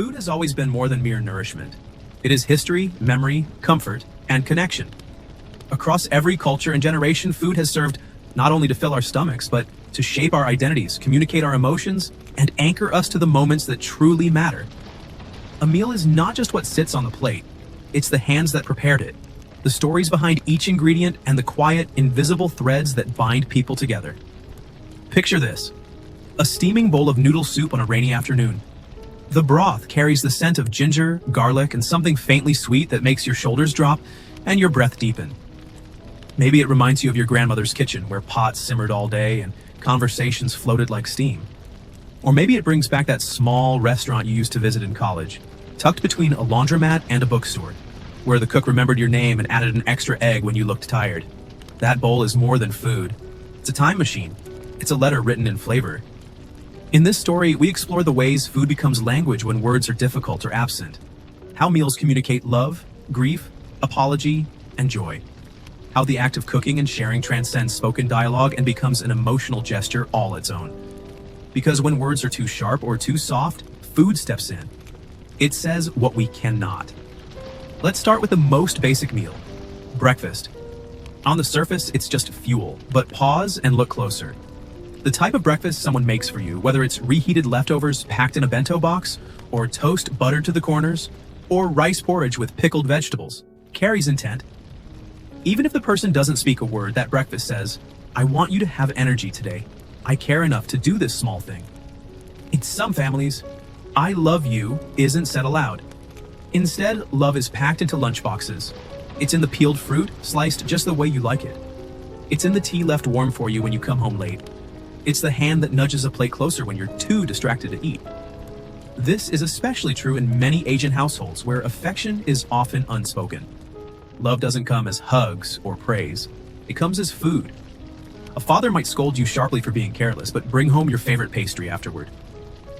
Food has always been more than mere nourishment. It is history, memory, comfort, and connection. Across every culture and generation, food has served not only to fill our stomachs, but to shape our identities, communicate our emotions, and anchor us to the moments that truly matter. A meal is not just what sits on the plate, it's the hands that prepared it, the stories behind each ingredient, and the quiet, invisible threads that bind people together. Picture this: a steaming bowl of noodle soup on a rainy afternoon. The broth carries the scent of ginger, garlic, and something faintly sweet that makes your shoulders drop and your breath deepen. Maybe it reminds you of your grandmother's kitchen, where pots simmered all day and conversations floated like steam. Or maybe it brings back that small restaurant you used to visit in college, tucked between a laundromat and a bookstore, where the cook remembered your name and added an extra egg when you looked tired. That bowl is more than food. It's a time machine. It's a letter written in flavor. In this story, we explore the ways food becomes language when words are difficult or absent, how meals communicate love, grief, apology, and joy, how the act of cooking and sharing transcends spoken dialogue and becomes an emotional gesture all its own. Because when words are too sharp or too soft, food steps in. It says what we cannot. Let's start with the most basic meal: breakfast. On the surface, it's just fuel, but pause and look closer. The type of breakfast someone makes for you, whether it's reheated leftovers packed in a bento box, or toast buttered to the corners, or rice porridge with pickled vegetables, carries intent. Even if the person doesn't speak a word, that breakfast says, "I want you to have energy today. I care enough to do this small thing." In some families, "I love you" isn't said aloud. Instead, love is packed into lunchboxes. It's in the peeled fruit, sliced just the way you like it. It's in the tea left warm for you when you come home late. It's the hand that nudges a plate closer when you're too distracted to eat. This is especially true in many Asian households where affection is often unspoken. Love doesn't come as hugs or praise. It comes as food. A father might scold you sharply for being careless, but bring home your favorite pastry afterward.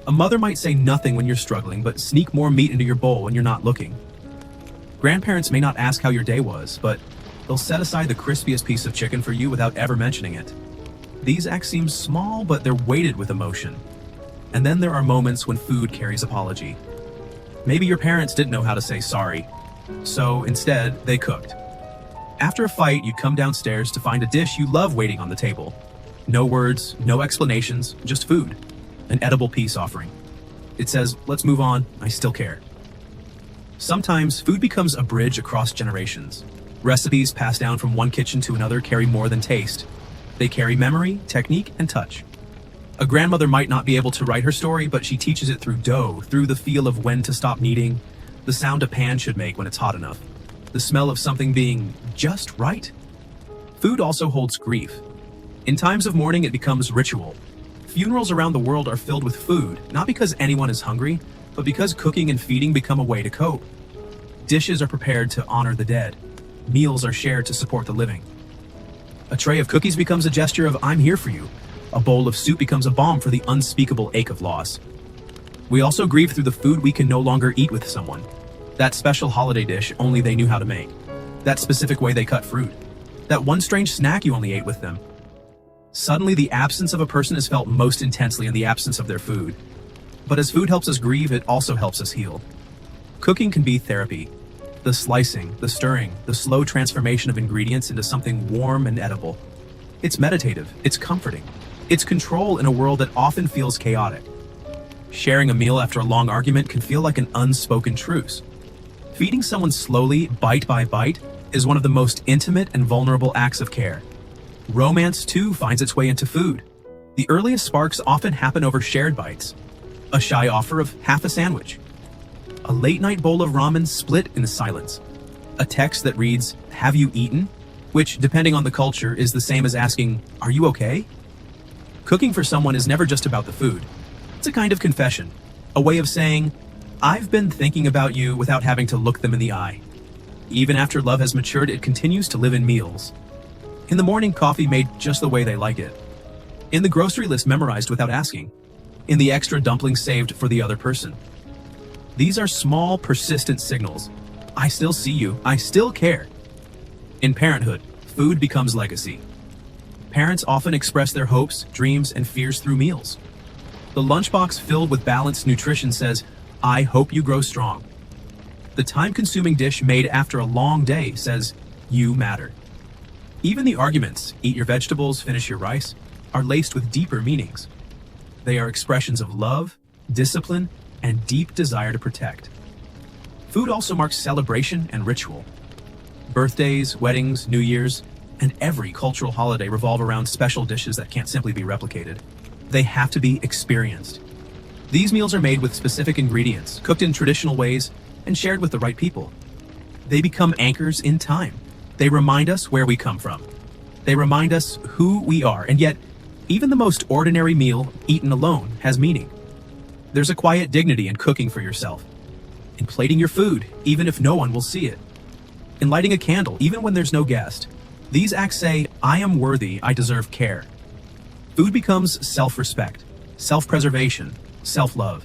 A mother might say nothing when you're struggling, but sneak more meat into your bowl when you're not looking. Grandparents may not ask how your day was, but they'll set aside the crispiest piece of chicken for you without ever mentioning it. These acts seem small, but they're weighted with emotion. And then there are moments when food carries apology. Maybe your parents didn't know how to say sorry, so instead they cooked. After a fight, you'd come downstairs to find a dish you love waiting on the table. No words, no explanations, just food. An edible peace offering. It says, "Let's move on, I still care." Sometimes food becomes a bridge across generations. Recipes passed down from one kitchen to another carry more than taste. They carry memory, technique, and touch. A grandmother might not be able to write her story, but she teaches it through dough, through the feel of when to stop kneading, the sound a pan should make when it's hot enough, the smell of something being just right. Food also holds grief. In times of mourning, it becomes ritual. Funerals around the world are filled with food, not because anyone is hungry, but because cooking and feeding become a way to cope. Dishes are prepared to honor the dead. Meals are shared to support the living. A tray of cookies becomes a gesture of "I'm here for you." A bowl of soup becomes a balm for the unspeakable ache of loss. We also grieve through the food we can no longer eat with someone. That special holiday dish only they knew how to make. That specific way they cut fruit. That one strange snack you only ate with them. Suddenly, the absence of a person is felt most intensely in the absence of their food. But as food helps us grieve, it also helps us heal. Cooking can be therapy. The slicing, the stirring, the slow transformation of ingredients into something warm and edible. It's meditative, it's comforting, it's control in a world that often feels chaotic. Sharing a meal after a long argument can feel like an unspoken truce. Feeding someone slowly, bite by bite, is one of the most intimate and vulnerable acts of care. Romance, too, finds its way into food. The earliest sparks often happen over shared bites. A shy offer of half a sandwich. A late-night bowl of ramen split in silence. A text that reads, "Have you eaten?" which, depending on the culture, is the same as asking, "Are you okay?" Cooking for someone is never just about the food. It's a kind of confession, a way of saying, "I've been thinking about you," without having to look them in the eye. Even after love has matured, it continues to live in meals. In the morning, coffee made just the way they like it. In the grocery list memorized without asking. In the extra dumplings saved for the other person. These are small, persistent signals. I still see you. I still care. In parenthood, food becomes legacy. Parents often express their hopes, dreams, and fears through meals. The lunchbox filled with balanced nutrition says, I hope you grow strong. The time-consuming dish made after a long day says, you matter. Even the arguments, eat your vegetables, finish your rice, are laced with deeper meanings. They are expressions of love, discipline, and deep desire to protect. Food also marks celebration and ritual. Birthdays, weddings, New Year's, and every cultural holiday revolve around special dishes that can't simply be replicated. They have to be experienced. These meals are made with specific ingredients, cooked in traditional ways, and shared with the right people. They become anchors in time. They remind us where we come from. They remind us who we are, and yet, even the most ordinary meal eaten alone has meaning. There's a quiet dignity in cooking for yourself, in plating your food, even if no one will see it, in lighting a candle, even when there's no guest. These acts say, I am worthy, I deserve care. Food becomes self-respect, self-preservation, self-love.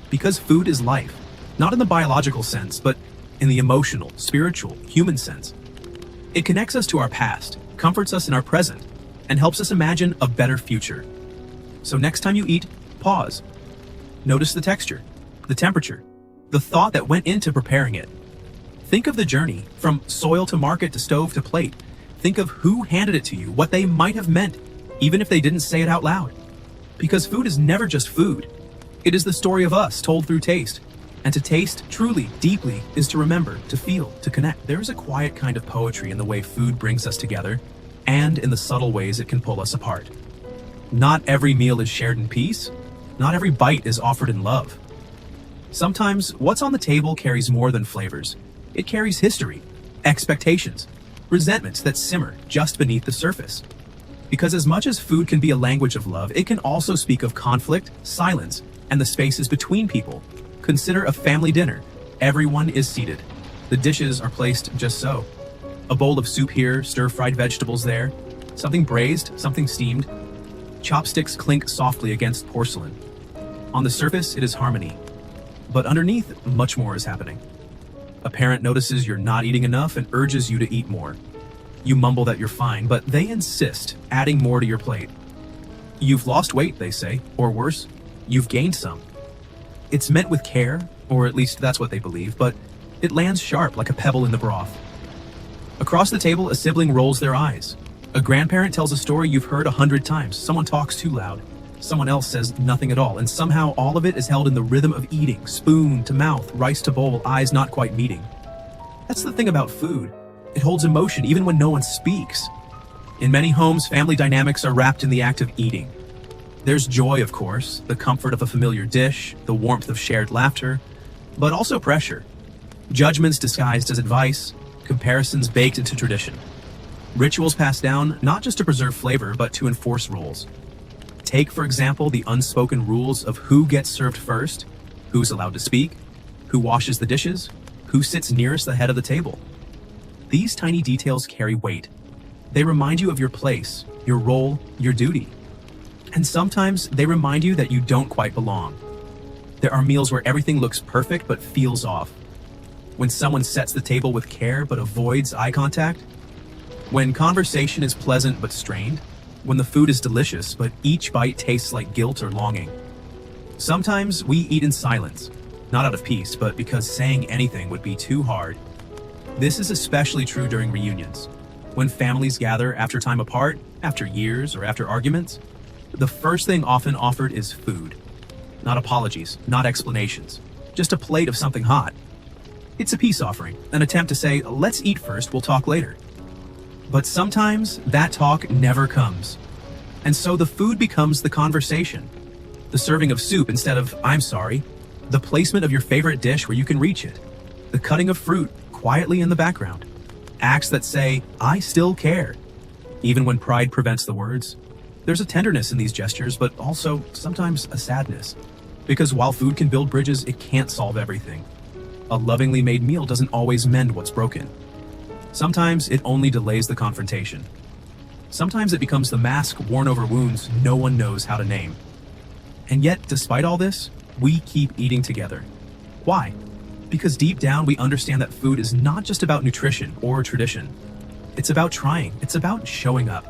Because food is life, not in the biological sense, but in the emotional, spiritual, human sense. It connects us to our past, comforts us in our present, and helps us imagine a better future. So next time you eat, pause. Notice the texture, the temperature, the thought that went into preparing it. Think of the journey, from soil to market to stove to plate. Think of who handed it to you, what they might have meant, even if they didn't say it out loud. Because food is never just food. It is the story of us told through taste. And to taste truly, deeply, is to remember, to feel, to connect. There is a quiet kind of poetry in the way food brings us together, and in the subtle ways it can pull us apart. Not every meal is shared in peace. Not every bite is offered in love. Sometimes what's on the table carries more than flavors. It carries history, expectations, resentments that simmer just beneath the surface. Because as much as food can be a language of love, it can also speak of conflict, silence, and the spaces between people. Consider a family dinner. Everyone is seated. The dishes are placed just so. A bowl of soup here, stir-fried vegetables there, something braised, something steamed. Chopsticks clink softly against porcelain. On the surface, it is harmony. But underneath, much more is happening. A parent notices you're not eating enough and urges you to eat more. You mumble that you're fine, but they insist, adding more to your plate. You've lost weight, they say, or worse, you've gained some. It's meant with care, or at least that's what they believe, but it lands sharp like a pebble in the broth. Across the table, a sibling rolls their eyes. A grandparent tells a story you've heard 100 times. Someone talks too loud. Someone else says nothing at all, and somehow all of it is held in the rhythm of eating, spoon to mouth, rice to bowl, eyes not quite meeting. That's the thing about food. It holds emotion even when no one speaks. In many homes, family dynamics are wrapped in the act of eating. There's joy, of course, the comfort of a familiar dish, the warmth of shared laughter, but also pressure. Judgments disguised as advice, comparisons baked into tradition. Rituals passed down not just to preserve flavor, but to enforce roles. Take, for example, the unspoken rules of who gets served first, who's allowed to speak, who washes the dishes, who sits nearest the head of the table. These tiny details carry weight. They remind you of your place, your role, your duty. And sometimes they remind you that you don't quite belong. There are meals where everything looks perfect but feels off. When someone sets the table with care but avoids eye contact. When conversation is pleasant but strained. When the food is delicious but each bite tastes like guilt or longing. Sometimes we eat in silence, not out of peace, but because saying anything would be too hard. This is especially true during reunions. When families gather after time apart, after years, or after arguments, the first thing often offered is food. Not apologies, not explanations, just a plate of something hot. It's a peace offering, an attempt to say, let's eat first, we'll talk later. But sometimes that talk never comes. And so the food becomes the conversation. The serving of soup instead of, I'm sorry. The placement of your favorite dish where you can reach it. The cutting of fruit quietly in the background. Acts that say, I still care. Even when pride prevents the words. There's a tenderness in these gestures, but also sometimes a sadness. Because while food can build bridges, it can't solve everything. A lovingly made meal doesn't always mend what's broken. Sometimes it only delays the confrontation. Sometimes it becomes the mask worn over wounds no one knows how to name. And yet, despite all this, we keep eating together. Why? Because deep down we understand that food is not just about nutrition or tradition. It's about trying. It's about showing up.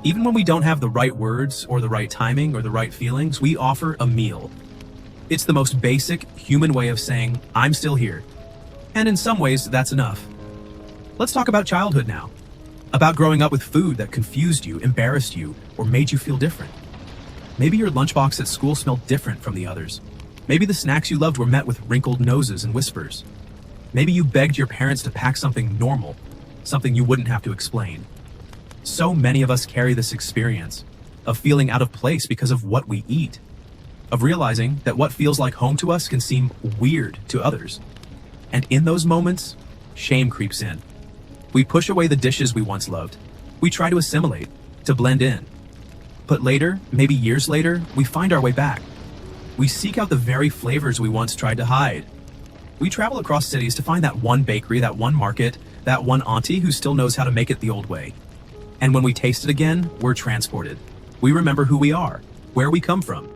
Even when we don't have the right words or the right timing or the right feelings, we offer a meal. It's the most basic human way of saying, I'm still here. And in some ways, that's enough. Let's talk about childhood now. About growing up with food that confused you, embarrassed you, or made you feel different. Maybe your lunchbox at school smelled different from the others. Maybe the snacks you loved were met with wrinkled noses and whispers. Maybe you begged your parents to pack something normal, something you wouldn't have to explain. So many of us carry this experience of feeling out of place because of what we eat, of realizing that what feels like home to us can seem weird to others. And in those moments, shame creeps in. We push away the dishes we once loved. We try to assimilate, to blend in. But later, maybe years later, we find our way back. We seek out the very flavors we once tried to hide. We travel across cities to find that one bakery, that one market, that one auntie who still knows how to make it the old way. And when we taste it again, we're transported. We remember who we are, where we come from.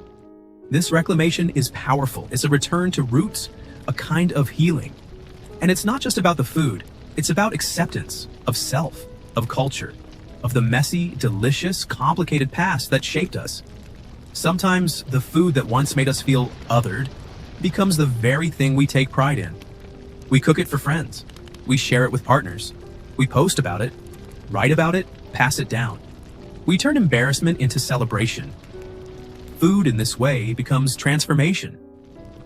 This reclamation is powerful. It's a return to roots, a kind of healing. And it's not just about the food. It's about acceptance of self, of culture, of the messy, delicious, complicated past that shaped us. Sometimes the food that once made us feel othered becomes the very thing we take pride in. We cook it for friends. We share it with partners. We post about it, write about it, pass it down. We turn embarrassment into celebration. Food in this way becomes transformation.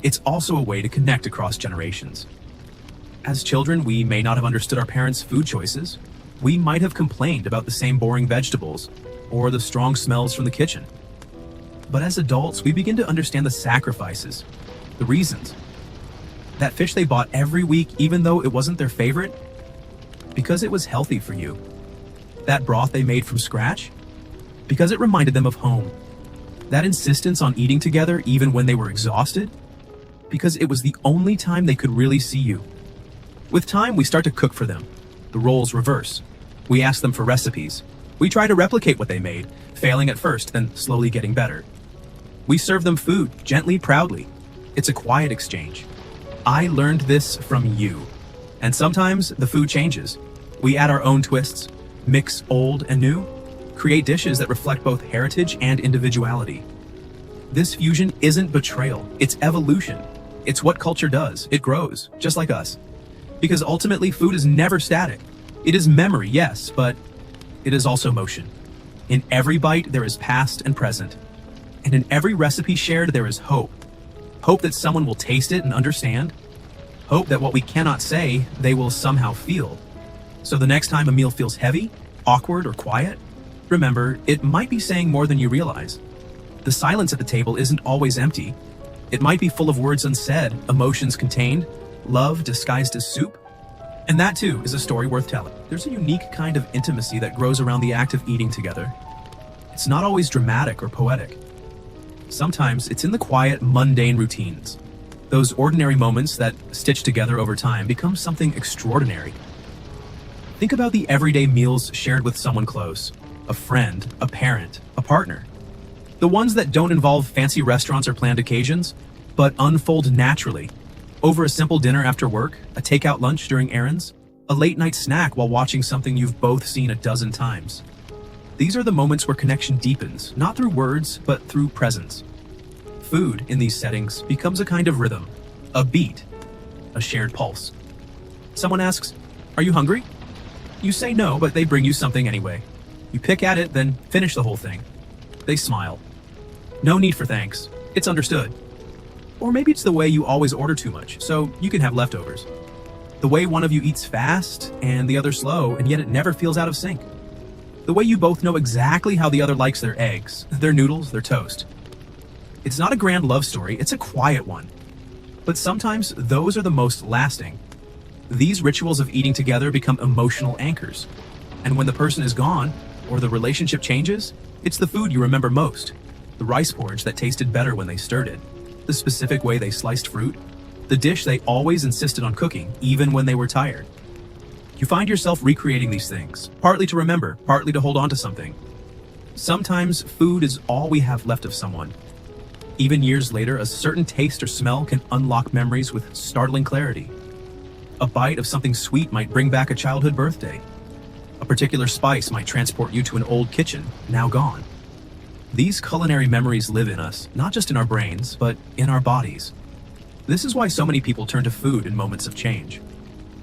It's also a way to connect across generations. As children, we may not have understood our parents' food choices. We might have complained about the same boring vegetables or the strong smells from the kitchen. But as adults, we begin to understand the sacrifices, the reasons. That fish they bought every week, even though it wasn't their favorite, because it was healthy for you. That broth they made from scratch, because it reminded them of home. That insistence on eating together even when they were exhausted, because it was the only time they could really see you. With time, we start to cook for them. The roles reverse. We ask them for recipes. We try to replicate what they made, failing at first, then slowly getting better. We serve them food, gently, proudly. It's a quiet exchange. I learned this from you. And sometimes the food changes. We add our own twists, mix old and new, create dishes that reflect both heritage and individuality. This fusion isn't betrayal, it's evolution. It's what culture does. It grows, just like us. Because ultimately, food is never static. It is memory, yes, but it is also motion. In every bite, there is past and present. And in every recipe shared, there is hope. Hope that someone will taste it and understand. Hope that what we cannot say, they will somehow feel. So the next time a meal feels heavy, awkward, or quiet, remember, it might be saying more than you realize. The silence at the table isn't always empty. It might be full of words unsaid, emotions contained, love disguised as soup. And that too is a story worth telling. There's a unique kind of intimacy that grows around the act of eating together. It's not always dramatic or poetic. Sometimes it's in the quiet, mundane routines. Those ordinary moments that, stitched together over time, become something extraordinary. Think about the everyday meals shared with someone close, a friend, a parent, a partner. The ones that don't involve fancy restaurants or planned occasions, but unfold naturally. Over a simple dinner after work, a takeout lunch during errands, a late night snack while watching something you've both seen a dozen times. These are the moments where connection deepens, not through words, but through presence. Food, in these settings, becomes a kind of rhythm, a beat, a shared pulse. Someone asks, "Are you hungry?" You say no, but they bring you something anyway. You pick at it, then finish the whole thing. They smile. No need for thanks. It's understood. Or maybe it's the way you always order too much, so you can have leftovers. The way one of you eats fast and the other slow, and yet it never feels out of sync. The way you both know exactly how the other likes their eggs, their noodles, their toast. It's not a grand love story, it's a quiet one. But sometimes those are the most lasting. These rituals of eating together become emotional anchors. And when the person is gone, or the relationship changes, it's the food you remember most. The rice porridge that tasted better when they stirred it. The specific way they sliced fruit. The dish they always insisted on cooking, even when they were tired. You find yourself recreating these things, partly to remember, partly to hold on to something. Sometimes food is all we have left of someone. Even years later, a certain taste or smell can unlock memories with startling clarity. A bite of something sweet might bring back a childhood birthday. A particular spice might transport you to an old kitchen, now gone. These culinary memories live in us, not just in our brains, but in our bodies. This is why so many people turn to food in moments of change.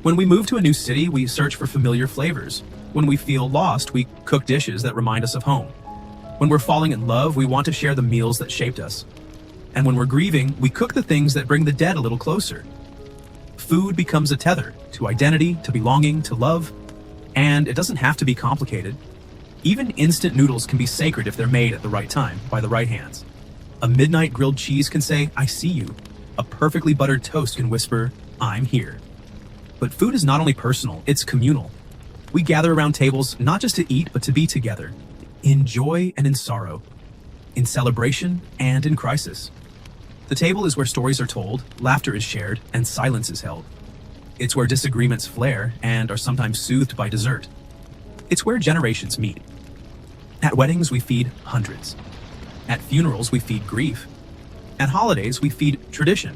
When we move to a new city, we search for familiar flavors. When we feel lost, we cook dishes that remind us of home. When we're falling in love, we want to share the meals that shaped us. And when we're grieving, we cook the things that bring the dead a little closer. Food becomes a tether to identity, to belonging, to love, and it doesn't have to be complicated. Even instant noodles can be sacred if they're made at the right time, by the right hands. A midnight grilled cheese can say, "I see you." A perfectly buttered toast can whisper, "I'm here." But food is not only personal, it's communal. We gather around tables not just to eat, but to be together, in joy and in sorrow, in celebration and in crisis. The table is where stories are told, laughter is shared, and silence is held. It's where disagreements flare and are sometimes soothed by dessert. It's where generations meet. At weddings, we feed hundreds. At funerals, we feed grief. At holidays, we feed tradition.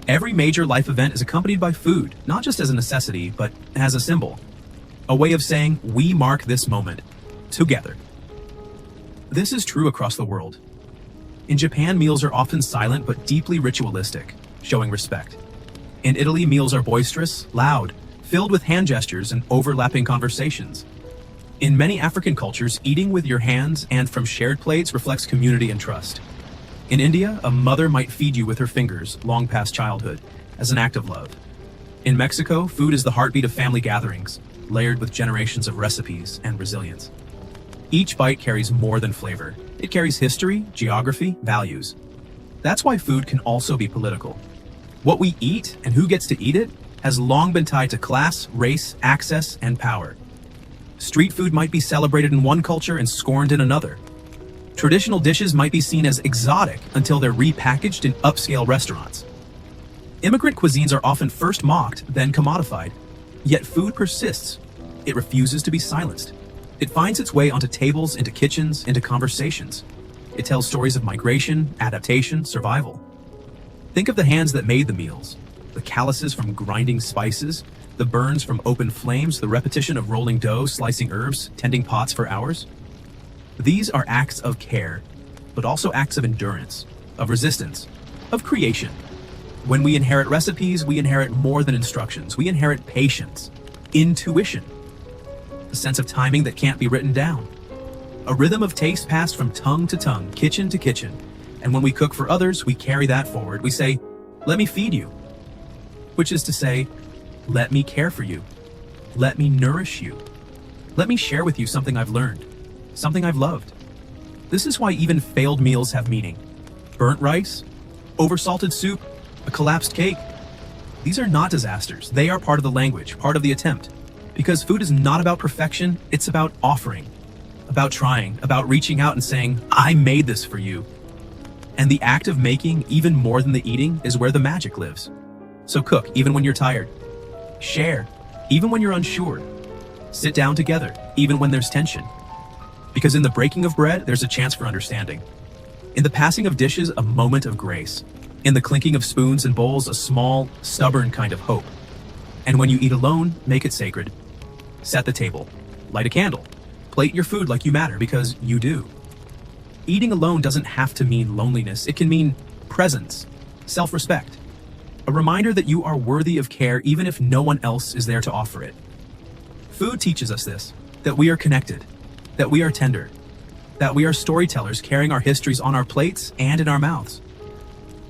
Every major life event is accompanied by food, not just as a necessity, but as a symbol. A way of saying, we mark this moment together. This is true across the world. In Japan, meals are often silent but deeply ritualistic, showing respect. In Italy, meals are boisterous, loud, filled with hand gestures and overlapping conversations. In many African cultures, eating with your hands and from shared plates reflects community and trust. In India, a mother might feed you with her fingers, long past childhood, as an act of love. In Mexico, food is the heartbeat of family gatherings, layered with generations of recipes and resilience. Each bite carries more than flavor. It carries history, geography, values. That's why food can also be political. What we eat and who gets to eat it has long been tied to class, race, access, and power. Street food might be celebrated in one culture and scorned in another. Traditional dishes might be seen as exotic until they're repackaged in upscale restaurants. Immigrant cuisines are often first mocked, then commodified. Yet food persists. It refuses to be silenced. It finds its way onto tables, into kitchens, into conversations. It tells stories of migration, adaptation, survival. Think of the hands that made the meals. The calluses from grinding spices, the burns from open flames, the repetition of rolling dough, slicing herbs, tending pots for hours. These are acts of care, but also acts of endurance, of resistance, of creation. When we inherit recipes, we inherit more than instructions. We inherit patience, intuition, a sense of timing that can't be written down, a rhythm of taste passed from tongue to tongue, kitchen to kitchen. And when we cook for others, we carry that forward. We say, "Let me feed you," which is to say, "Let me care for you. Let me nourish you. Let me share with you something I've learned, something I've loved." This is why even failed meals have meaning. Burnt rice, oversalted soup, a collapsed cake. These are not disasters. They are part of the language, part of the attempt. Because food is not about perfection, it's about offering, about trying, about reaching out and saying, "I made this for you." And the act of making, even more than the eating, is where the magic lives. So cook, even when you're tired. Share, even when you're unsure. Sit down together, even when there's tension. Because in the breaking of bread, there's a chance for understanding. In the passing of dishes, a moment of grace. In the clinking of spoons and bowls, a small, stubborn kind of hope. And when you eat alone, make it sacred. Set the table. Light a candle. Plate your food like you matter, because you do. Eating alone doesn't have to mean loneliness. It can mean presence, self-respect. A reminder that you are worthy of care even if no one else is there to offer it. Food teaches us this, that we are connected, that we are tender, that we are storytellers carrying our histories on our plates and in our mouths.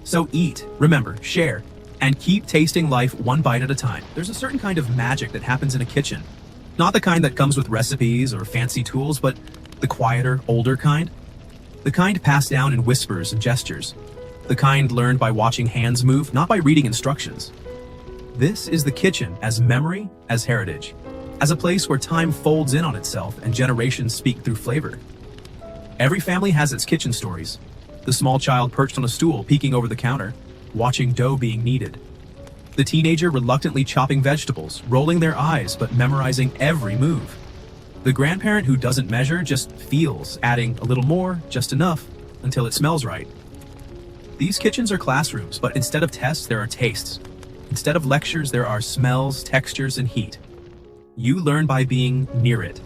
So eat, remember, share, and keep tasting life one bite at a time. There's a certain kind of magic that happens in a kitchen. Not the kind that comes with recipes or fancy tools, but the quieter, older kind. The kind passed down in whispers and gestures. The kind learned by watching hands move, not by reading instructions. This is the kitchen as memory, as heritage, as a place where time folds in on itself and generations speak through flavor. Every family has its kitchen stories. The small child perched on a stool peeking over the counter, watching dough being kneaded. The teenager reluctantly chopping vegetables, rolling their eyes but memorizing every move. The grandparent who doesn't measure, just feels, adding a little more, just enough, until it smells right. These kitchens are classrooms, but instead of tests, there are tastes. Instead of lectures, there are smells, textures, and heat. You learn by being near it,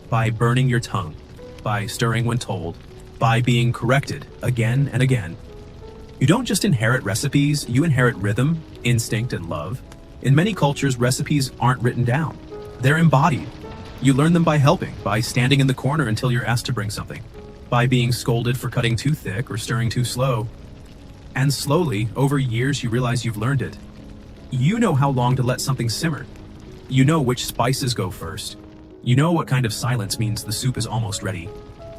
by burning your tongue, by stirring when told, by being corrected again and again. You don't just inherit recipes, you inherit rhythm, instinct, and love. In many cultures, recipes aren't written down. They're embodied. You learn them by helping, by standing in the corner until you're asked to bring something, by being scolded for cutting too thick or stirring too slow. And slowly, over years, you realize you've learned it. You know how long to let something simmer. You know which spices go first. You know what kind of silence means the soup is almost ready.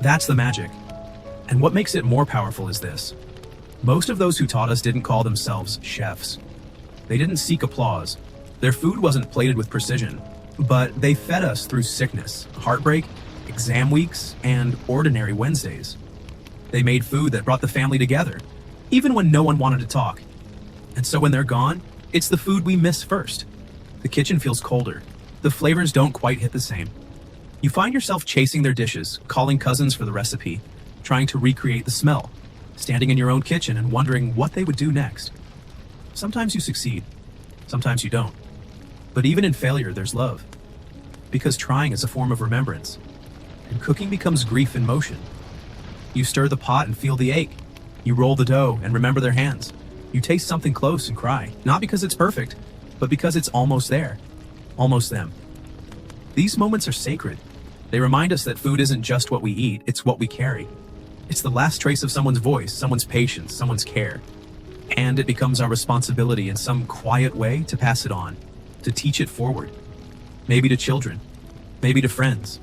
That's the magic. And what makes it more powerful is this. Most of those who taught us didn't call themselves chefs. They didn't seek applause. Their food wasn't plated with precision, but they fed us through sickness, heartbreak, exam weeks, and ordinary Wednesdays. They made food that brought the family together, even when no one wanted to talk. And so when they're gone, it's the food we miss first. The kitchen feels colder. The flavors don't quite hit the same. You find yourself chasing their dishes, calling cousins for the recipe, trying to recreate the smell, standing in your own kitchen and wondering what they would do next. Sometimes you succeed, sometimes you don't. But even in failure, there's love. Because trying is a form of remembrance. And cooking becomes grief in motion. You stir the pot and feel the ache. You roll the dough and remember their hands. You taste something close and cry, not because it's perfect, but because it's almost there. Almost them. These moments are sacred. They remind us that food isn't just what we eat, it's what we carry. It's the last trace of someone's voice, someone's patience, someone's care. And it becomes our responsibility in some quiet way to pass it on, to teach it forward. Maybe to children, maybe to friends,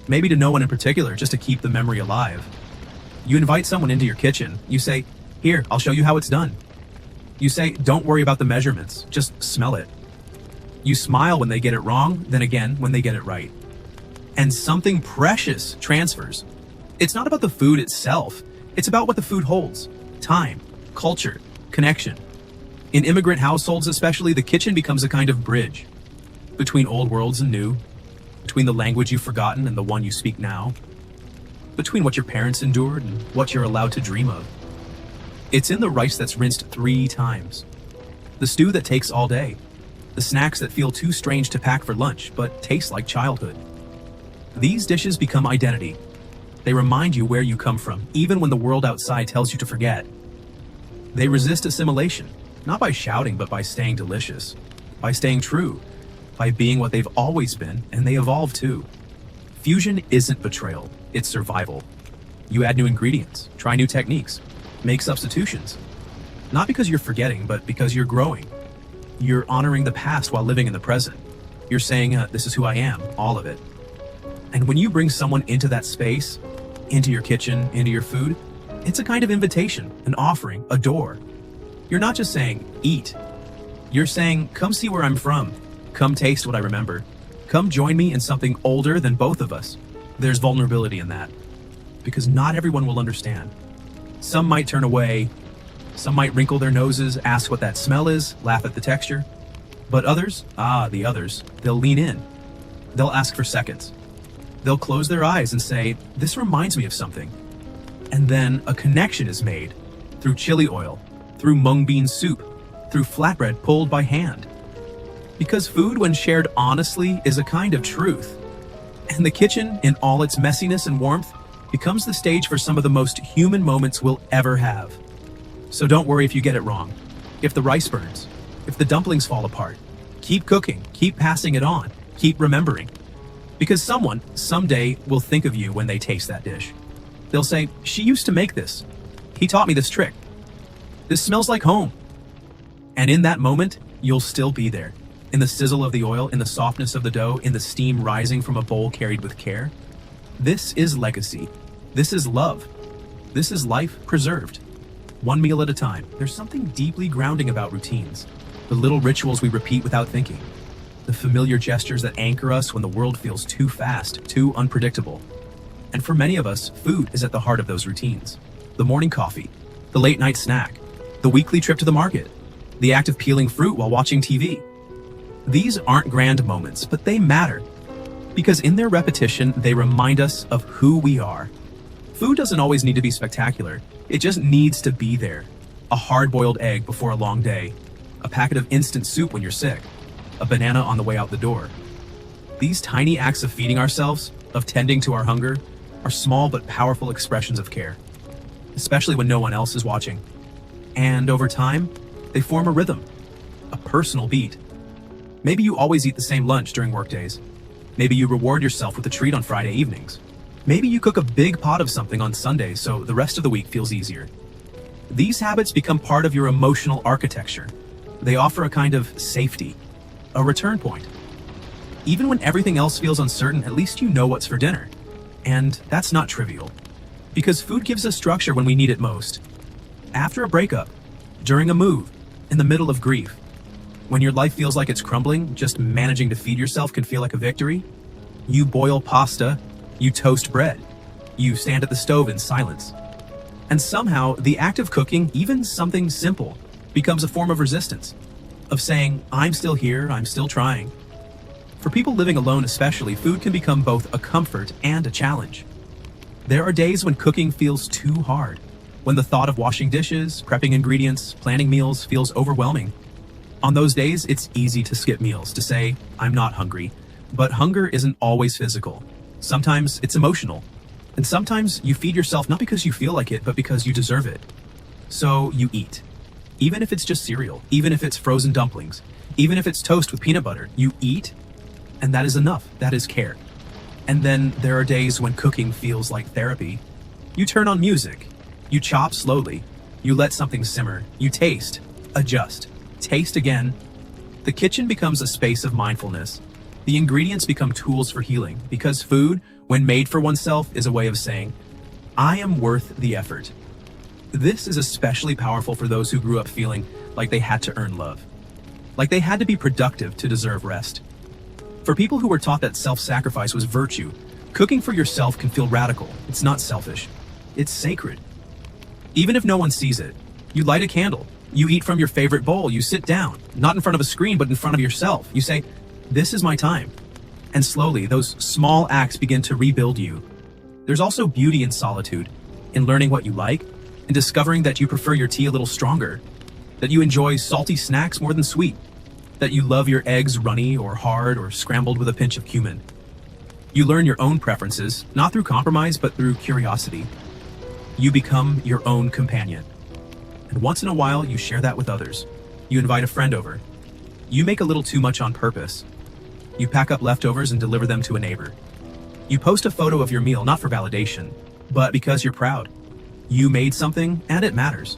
maybe to no one in particular, just to keep the memory alive. You invite someone into your kitchen. You say, "Here, I'll show you how it's done." You say, "Don't worry about the measurements, just smell it." You smile when they get it wrong, then again when they get it right. And something precious transfers. It's not about the food itself, it's about what the food holds. Time, culture, connection. In immigrant households especially, the kitchen becomes a kind of bridge between old worlds and new, between the language you've forgotten and the one you speak now, between what your parents endured and what you're allowed to dream of. It's in the rice that's rinsed 3 times, the stew that takes all day, the snacks that feel too strange to pack for lunch but taste like childhood. These dishes become identity. They remind you where you come from, even when the world outside tells you to forget. They resist assimilation, not by shouting but by staying delicious, by staying true, by being what they've always been, and they evolve too. Fusion isn't betrayal, it's survival. You add new ingredients, try new techniques, make substitutions. Not because you're forgetting, but because you're growing. You're honoring the past while living in the present. You're saying, this is who I am, all of it. And when you bring someone into that space, into your kitchen, into your food, it's a kind of invitation, an offering, a door. You're not just saying, eat. You're saying, come see where I'm from. Come taste what I remember. Come join me in something older than both of us. There's vulnerability in that. Because not everyone will understand. Some might turn away. Some might wrinkle their noses, ask what that smell is, laugh at the texture. But others, the others, they'll lean in. They'll ask for seconds. They'll close their eyes and say, this reminds me of something. And then a connection is made through chili oil, through mung bean soup, through flatbread pulled by hand. Because food, when shared honestly, is a kind of truth. And the kitchen, in all its messiness and warmth, becomes the stage for some of the most human moments we'll ever have. So don't worry if you get it wrong, if the rice burns, if the dumplings fall apart. Keep cooking, keep passing it on, keep remembering. Because someone, someday, will think of you when they taste that dish. They'll say, she used to make this. He taught me this trick. This smells like home. And in that moment, you'll still be there. In the sizzle of the oil, in the softness of the dough, in the steam rising from a bowl carried with care. This is legacy. This is love. This is life preserved. One meal at a time. There's something deeply grounding about routines. The little rituals we repeat without thinking. The familiar gestures that anchor us when the world feels too fast, too unpredictable. And for many of us, food is at the heart of those routines. The morning coffee, the late night snack, the weekly trip to the market, the act of peeling fruit while watching TV. These aren't grand moments, but they matter. Because in their repetition, they remind us of who we are. Food doesn't always need to be spectacular. It just needs to be there. A hard-boiled egg before a long day, a packet of instant soup when you're sick, a banana on the way out the door. These tiny acts of feeding ourselves, of tending to our hunger, are small but powerful expressions of care, especially when no one else is watching. And over time, they form a rhythm, a personal beat. Maybe you always eat the same lunch during workdays. Maybe you reward yourself with a treat on Friday evenings. Maybe you cook a big pot of something on Sunday so the rest of the week feels easier. These habits become part of your emotional architecture. They offer a kind of safety, a return point. Even when everything else feels uncertain, at least you know what's for dinner. And that's not trivial, because food gives us structure when we need it most. After a breakup, during a move, in the middle of grief, when your life feels like it's crumbling, just managing to feed yourself can feel like a victory. You boil pasta, you toast bread, you stand at the stove in silence. And somehow, the act of cooking, even something simple, becomes a form of resistance, of saying, I'm still here, I'm still trying. For people living alone especially, food can become both a comfort and a challenge. There are days when cooking feels too hard, when the thought of washing dishes, prepping ingredients, planning meals feels overwhelming. On those days, it's easy to skip meals, to say, I'm not hungry. But hunger isn't always physical. Sometimes it's emotional. And sometimes you feed yourself not because you feel like it, but because you deserve it. So you eat. Even if it's just cereal, even if it's frozen dumplings, even if it's toast with peanut butter, you eat, and that is enough. That is care. And then there are days when cooking feels like therapy. You turn on music. You chop slowly. You let something simmer. You taste, adjust, taste again. The kitchen becomes a space of mindfulness. The ingredients become tools for healing, because food, when made for oneself, is a way of saying, I am worth the effort. This is especially powerful for those who grew up feeling like they had to earn love, like they had to be productive to deserve rest. For people who were taught that self-sacrifice was virtue, cooking for yourself can feel radical. It's not selfish. It's sacred. Even if no one sees it, you light a candle. You eat from your favorite bowl. You sit down, not in front of a screen, but in front of yourself. You say, this is my time. And slowly, those small acts begin to rebuild you. There's also beauty in solitude, in learning what you like, in discovering that you prefer your tea a little stronger, that you enjoy salty snacks more than sweet, that you love your eggs runny or hard or scrambled with a pinch of cumin. You learn your own preferences, not through compromise, but through curiosity. You become your own companion. And once in a while, you share that with others. You invite a friend over. You make a little too much on purpose. You pack up leftovers and deliver them to a neighbor. You post a photo of your meal, not for validation, but because you're proud. You made something, and it matters.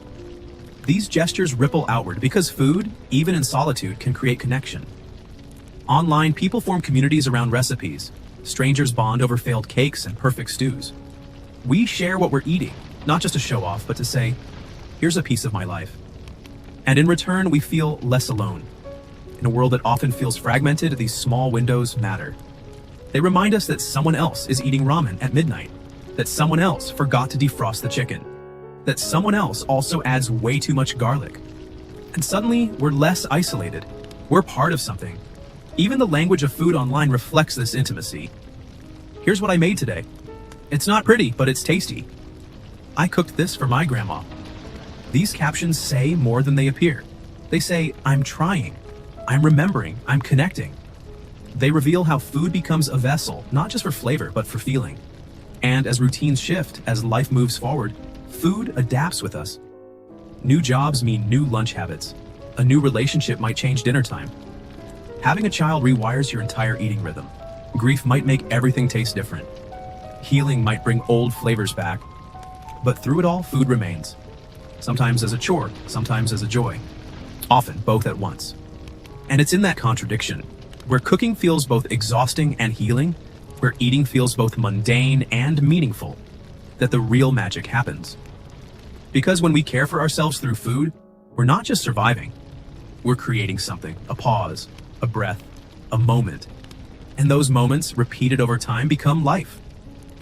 These gestures ripple outward because food, even in solitude, can create connection. Online, people form communities around recipes. Strangers bond over failed cakes and perfect stews. We share what we're eating, not just to show off, but to say, here's a piece of my life. And in return, we feel less alone. In a world that often feels fragmented, these small windows matter. They remind us that someone else is eating ramen at midnight, that someone else forgot to defrost the chicken, that someone else also adds way too much garlic. And suddenly, we're less isolated. We're part of something. Even the language of food online reflects this intimacy. Here's what I made today. It's not pretty, but it's tasty. I cooked this for my grandma. These captions say more than they appear. They say, I'm trying, I'm remembering, I'm connecting. They reveal how food becomes a vessel, not just for flavor, but for feeling. And as routines shift, as life moves forward, food adapts with us. New jobs mean new lunch habits. A new relationship might change dinner time. Having a child rewires your entire eating rhythm. Grief might make everything taste different. Healing might bring old flavors back. But through it all, food remains. Sometimes as a chore, sometimes as a joy. Often both at once. And it's in that contradiction, where cooking feels both exhausting and healing, where eating feels both mundane and meaningful, that the real magic happens. Because when we care for ourselves through food, we're not just surviving. We're creating something, a pause, a breath, a moment. And those moments, repeated over time, become life.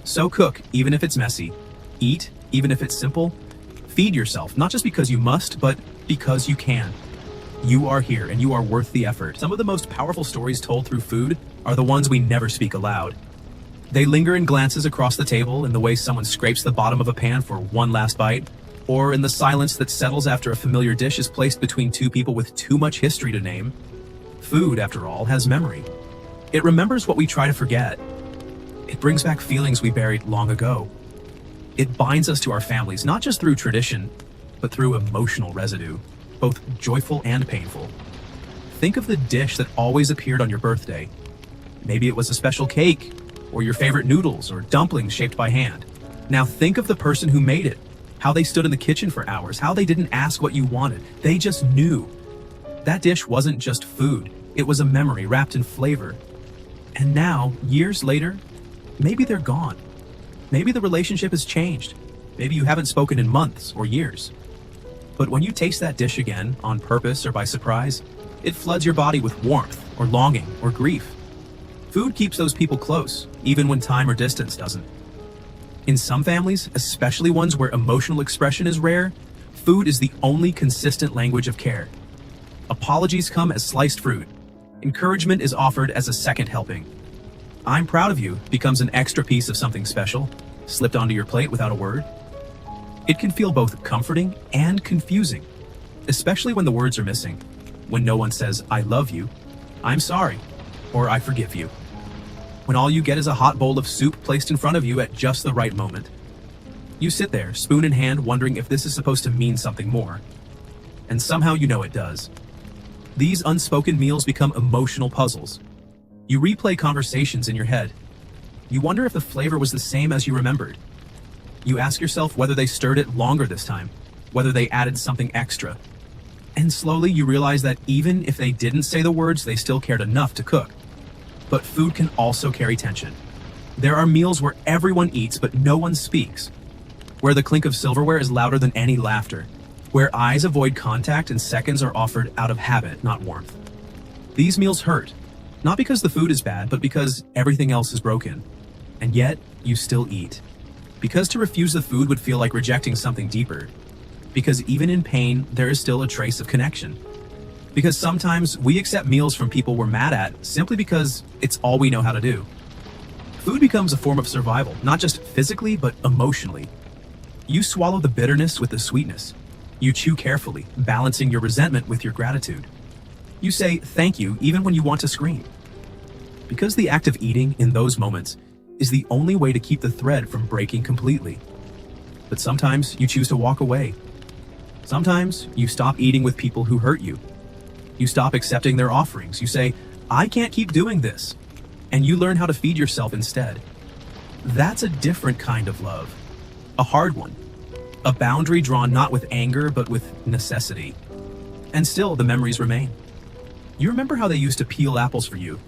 So cook, even if it's messy. Eat, even if it's simple. Feed yourself, not just because you must, but because you can. You are here and you are worth the effort. Some of the most powerful stories told through food are the ones we never speak aloud. They linger in glances across the table, in the way someone scrapes the bottom of a pan for one last bite, or in the silence that settles after a familiar dish is placed between two people with too much history to name. Food, after all, has memory. It remembers what we try to forget. It brings back feelings we buried long ago. It binds us to our families, not just through tradition, but through emotional residue, both joyful and painful. Think of the dish that always appeared on your birthday. Maybe it was a special cake, or your favorite noodles or dumplings shaped by hand. Now think of the person who made it, how they stood in the kitchen for hours, how they didn't ask what you wanted. They just knew. That dish wasn't just food, it was a memory wrapped in flavor. And now, years later, maybe they're gone. Maybe the relationship has changed. Maybe you haven't spoken in months or years. But when you taste that dish again, on purpose or by surprise, it floods your body with warmth or longing or grief. Food keeps those people close, even when time or distance doesn't. In some families, especially ones where emotional expression is rare, food is the only consistent language of care. Apologies come as sliced fruit. Encouragement is offered as a second helping. "I'm proud of you" becomes an extra piece of something special, slipped onto your plate without a word. It can feel both comforting and confusing, especially when the words are missing. When no one says, "I love you," "I'm sorry," or "I forgive you." When all you get is a hot bowl of soup placed in front of you at just the right moment. You sit there, spoon in hand, wondering if this is supposed to mean something more. And somehow you know it does. These unspoken meals become emotional puzzles. You replay conversations in your head. You wonder if the flavor was the same as you remembered. You ask yourself whether they stirred it longer this time, whether they added something extra. And slowly you realize that even if they didn't say the words, they still cared enough to cook. But food can also carry tension. There are meals where everyone eats but no one speaks, where the clink of silverware is louder than any laughter, where eyes avoid contact and seconds are offered out of habit, not warmth. These meals hurt, not because the food is bad, but because everything else is broken. And yet, you still eat. Because to refuse the food would feel like rejecting something deeper. Because even in pain, there is still a trace of connection. Because sometimes we accept meals from people we're mad at simply because it's all we know how to do. Food becomes a form of survival, not just physically, but emotionally. You swallow the bitterness with the sweetness. You chew carefully, balancing your resentment with your gratitude. You say thank you even when you want to scream. Because the act of eating in those moments is the only way to keep the thread from breaking completely. But sometimes you choose to walk away. Sometimes you stop eating with people who hurt you. You stop accepting their offerings. You say, "I can't keep doing this." And you learn how to feed yourself instead. That's a different kind of love. A hard one. A boundary drawn not with anger, but with necessity. And still, the memories remain. You remember how they used to peel apples for you,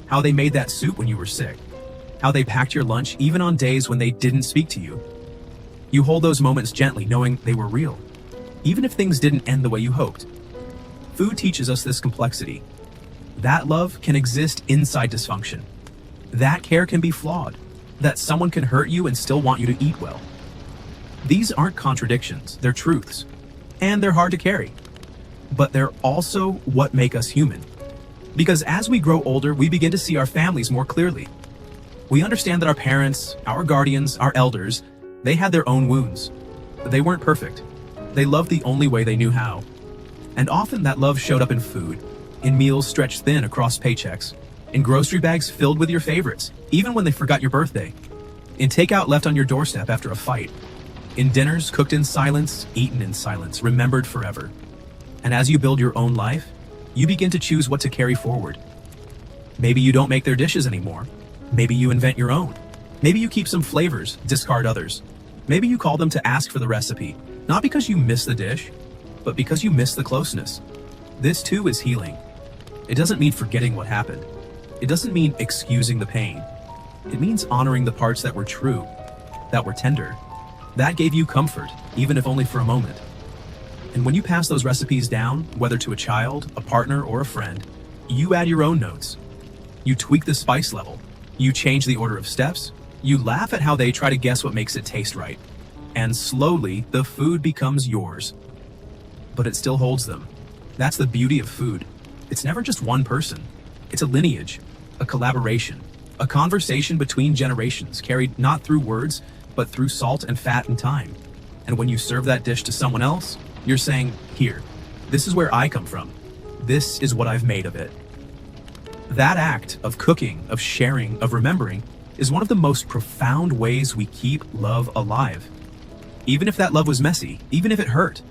how they made that soup when you were sick, how they packed your lunch even on days when they didn't speak to you. You hold those moments gently, knowing they were real, even if things didn't end the way you hoped. Food teaches us this complexity. That love can exist inside dysfunction. That care can be flawed, that someone can hurt you and still want you to eat well. These aren't contradictions, they're truths, and they're hard to carry. But they're also what make us human. Because as we grow older, we begin to see our families more clearly. We understand that our parents, our guardians, our elders, they had their own wounds. They weren't perfect. They loved the only way they knew how. And often that love showed up in food, in meals stretched thin across paychecks, in grocery bags filled with your favorites, even when they forgot your birthday, in takeout left on your doorstep after a fight, in dinners cooked in silence, eaten in silence, remembered forever. And as you build your own life, you begin to choose what to carry forward. Maybe you don't make their dishes anymore. Maybe you invent your own. Maybe you keep some flavors, discard others. Maybe you call them to ask for the recipe, not because you miss the dish, but because you miss the closeness. This too is healing. It doesn't mean forgetting what happened. It doesn't mean excusing the pain. It means honoring the parts that were true, that were tender, that gave you comfort, even if only for a moment. And when you pass those recipes down, whether to a child, a partner, or a friend, you add your own notes. You tweak the spice level. You change the order of steps. You laugh at how they try to guess what makes it taste right. And slowly, the food becomes yours. But it still holds them. That's the beauty of food. It's never just one person. It's a lineage, a collaboration, a conversation between generations carried not through words, but through salt and fat and time. And when you serve that dish to someone else, you're saying, "Here, this is where I come from. This is what I've made of it." That act of cooking, of sharing, of remembering is one of the most profound ways we keep love alive. Even if that love was messy, even if it hurt.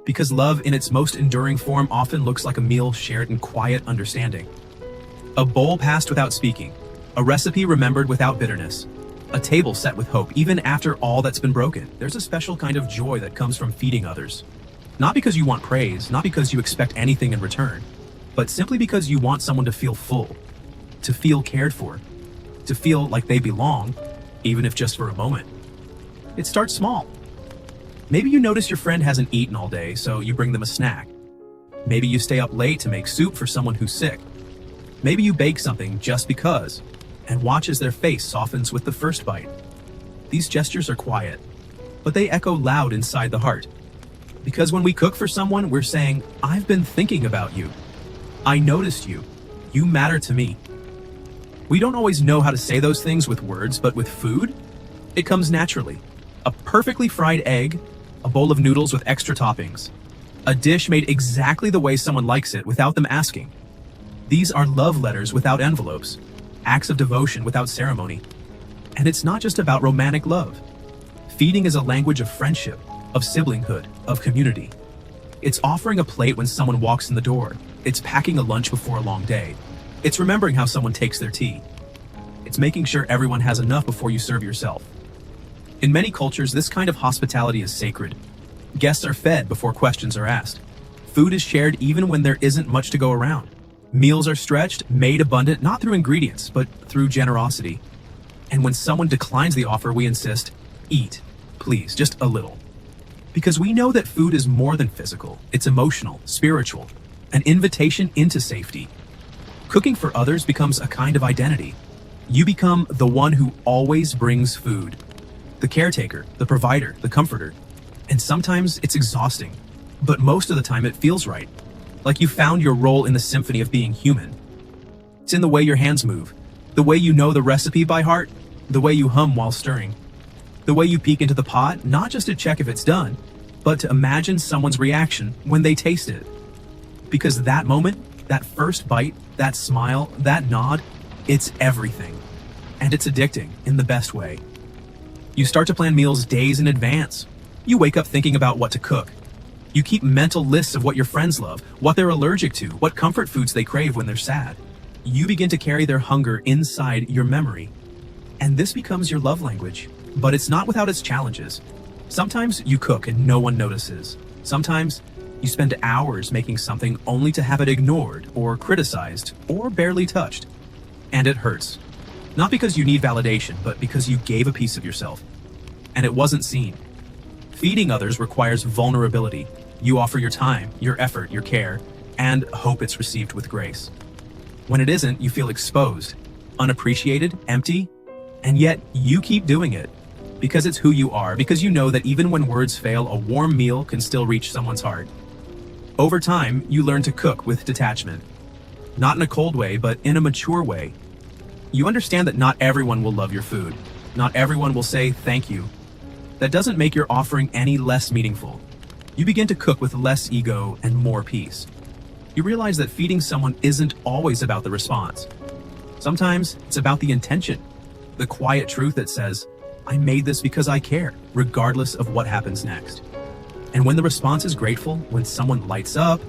Because love in its most enduring form often looks like a meal shared in quiet understanding. A bowl passed without speaking, a recipe remembered without bitterness, a table set with hope even after all that's been broken. There's a special kind of joy that comes from feeding others. Not because you want praise, not because you expect anything in return, but simply because you want someone to feel full, to feel cared for, to feel like they belong, even if just for a moment. It starts small. Maybe you notice your friend hasn't eaten all day, so you bring them a snack. Maybe you stay up late to make soup for someone who's sick. Maybe you bake something just because, and watch as their face softens with the first bite. These gestures are quiet, but they echo loud inside the heart. Because when we cook for someone, we're saying, I've been thinking about you. I noticed you. You matter to me. We don't always know how to say those things with words, but with food, it comes naturally. A perfectly fried egg, a bowl of noodles with extra toppings, a dish made exactly the way someone likes it without them asking. These are love letters without envelopes, acts of devotion without ceremony. And it's not just about romantic love. Feeding is a language of friendship, of siblinghood, of community. It's offering a plate when someone walks in the door. It's packing a lunch before a long day. It's remembering how someone takes their tea. It's making sure everyone has enough before you serve yourself. In many cultures, this kind of hospitality is sacred. Guests are fed before questions are asked. Food is shared even when there isn't much to go around. Meals are stretched, made abundant, not through ingredients, but through generosity. And when someone declines the offer, we insist, eat, please, just a little. Because we know that food is more than physical. It's emotional, spiritual, an invitation into safety. Cooking for others becomes a kind of identity. You become the one who always brings food. The caretaker, the provider, the comforter. And sometimes it's exhausting, but most of the time it feels right. Like you found your role in the symphony of being human. It's in the way your hands move, the way you know the recipe by heart, the way you hum while stirring, the way you peek into the pot, not just to check if it's done, but to imagine someone's reaction when they taste it. Because that moment, that first bite, that smile, that nod, it's everything. And it's addicting in the best way. You start to plan meals days in advance. You wake up thinking about what to cook. You keep mental lists of what your friends love, what they're allergic to, what comfort foods they crave when they're sad. You begin to carry their hunger inside your memory. And this becomes your love language. But it's not without its challenges. Sometimes you cook and no one notices. Sometimes you spend hours making something only to have it ignored or criticized or barely touched. And it hurts. Not because you need validation, but because you gave a piece of yourself. And it wasn't seen. Feeding others requires vulnerability. You offer your time, your effort, your care, and hope it's received with grace. When it isn't, you feel exposed, unappreciated, empty, and yet you keep doing it. Because it's who you are, because you know that even when words fail, a warm meal can still reach someone's heart. Over time, you learn to cook with detachment. Not in a cold way, but in a mature way. You understand that not everyone will love your food. Not everyone will say thank you. That doesn't make your offering any less meaningful. You begin to cook with less ego and more peace. You realize that feeding someone isn't always about the response. Sometimes it's about the intention, the quiet truth that says, I made this because I care, regardless of what happens next. And when the response is grateful, when someone lights up,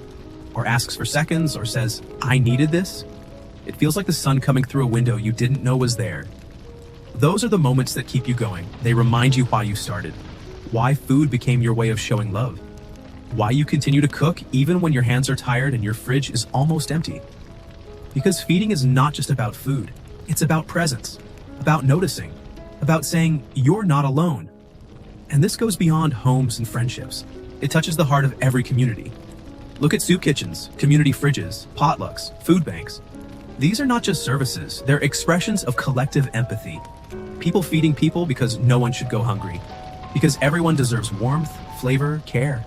or asks for seconds, or says, I needed this, it feels like the sun coming through a window you didn't know was there. Those are the moments that keep you going. They remind you why you started, why food became your way of showing love, why you continue to cook even when your hands are tired and your fridge is almost empty. Because feeding is not just about food. It's about presence, about noticing, about saying, you're not alone. And this goes beyond homes and friendships. It touches the heart of every community. Look at soup kitchens, community fridges, potlucks, food banks. These are not just services, they're expressions of collective empathy. People feeding people because no one should go hungry. Because everyone deserves warmth, flavor, care.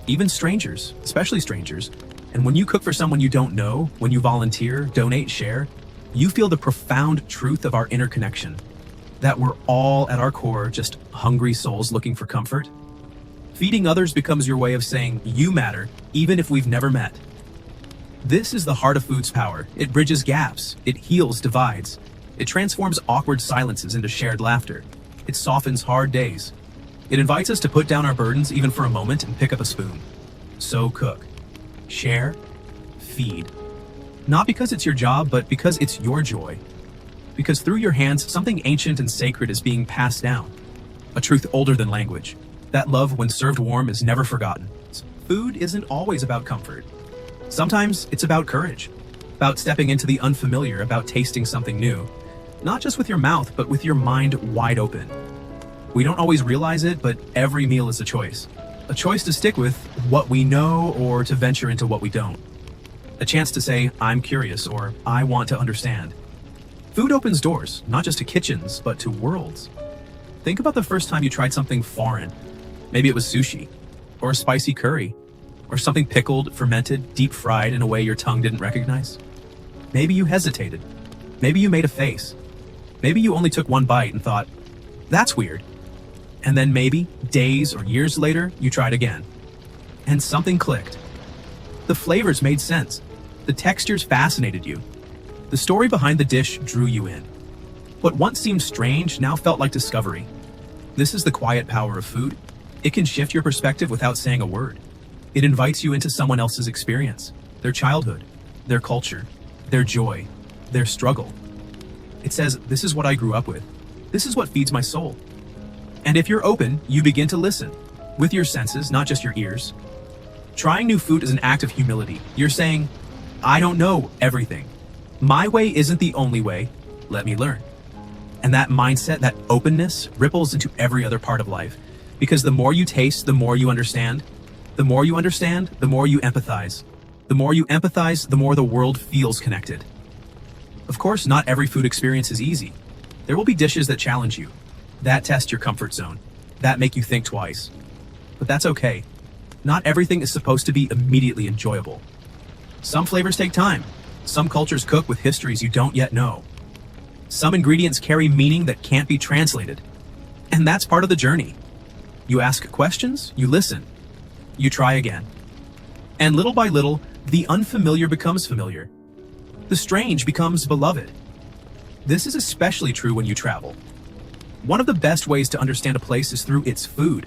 Even strangers, especially strangers. And when you cook for someone you don't know, when you volunteer, donate, share, you feel the profound truth of our interconnection. That we're all at our core just hungry souls looking for comfort. Feeding others becomes your way of saying you matter, even if we've never met. This is the heart of food's power. It bridges gaps, it heals divides, It transforms awkward silences into shared laughter. It softens hard days. It invites us to put down our burdens even for a moment and pick up a spoon. So cook, share, feed. Not because it's your job, but because it's your joy. Because through your hands, something ancient and sacred is being passed down. A truth older than language. That love, when served warm, is never forgotten. Food isn't always about comfort. Sometimes it's about courage. About stepping into the unfamiliar, about tasting something new. Not just with your mouth, but with your mind wide open. We don't always realize it, but every meal is a choice. A choice to stick with what we know or to venture into what we don't. A chance to say, I'm curious, or I want to understand. Food opens doors, not just to kitchens, but to worlds. Think about the first time you tried something foreign. Maybe it was sushi, or a spicy curry, or something pickled, fermented, deep fried in a way your tongue didn't recognize. Maybe you hesitated. Maybe you made a face. Maybe you only took one bite and thought, that's weird. And then maybe, days or years later, you tried again. And something clicked. The flavors made sense. The textures fascinated you. The story behind the dish drew you in. What once seemed strange now felt like discovery. This is the quiet power of food. It can shift your perspective without saying a word. It invites you into someone else's experience, their childhood, their culture, their joy, their struggle. It says, this is what I grew up with. This is what feeds my soul. And if you're open, you begin to listen. With your senses, not just your ears. Trying new food is an act of humility. You're saying, I don't know everything. My way isn't the only way. Let me learn. And that mindset, that openness, ripples into every other part of life. Because the more you taste, the more you understand. The more you understand, the more you empathize. The more you empathize, the more the world feels connected. Of course, not every food experience is easy. There will be dishes that challenge you, that test your comfort zone, that make you think twice. But that's okay. Not everything is supposed to be immediately enjoyable. Some flavors take time. Some cultures cook with histories you don't yet know. Some ingredients carry meaning that can't be translated. And that's part of the journey. You ask questions, you listen, you try again. And little by little, the unfamiliar becomes familiar. The strange becomes beloved. This is especially true when you travel. One of the best ways to understand a place is through its food.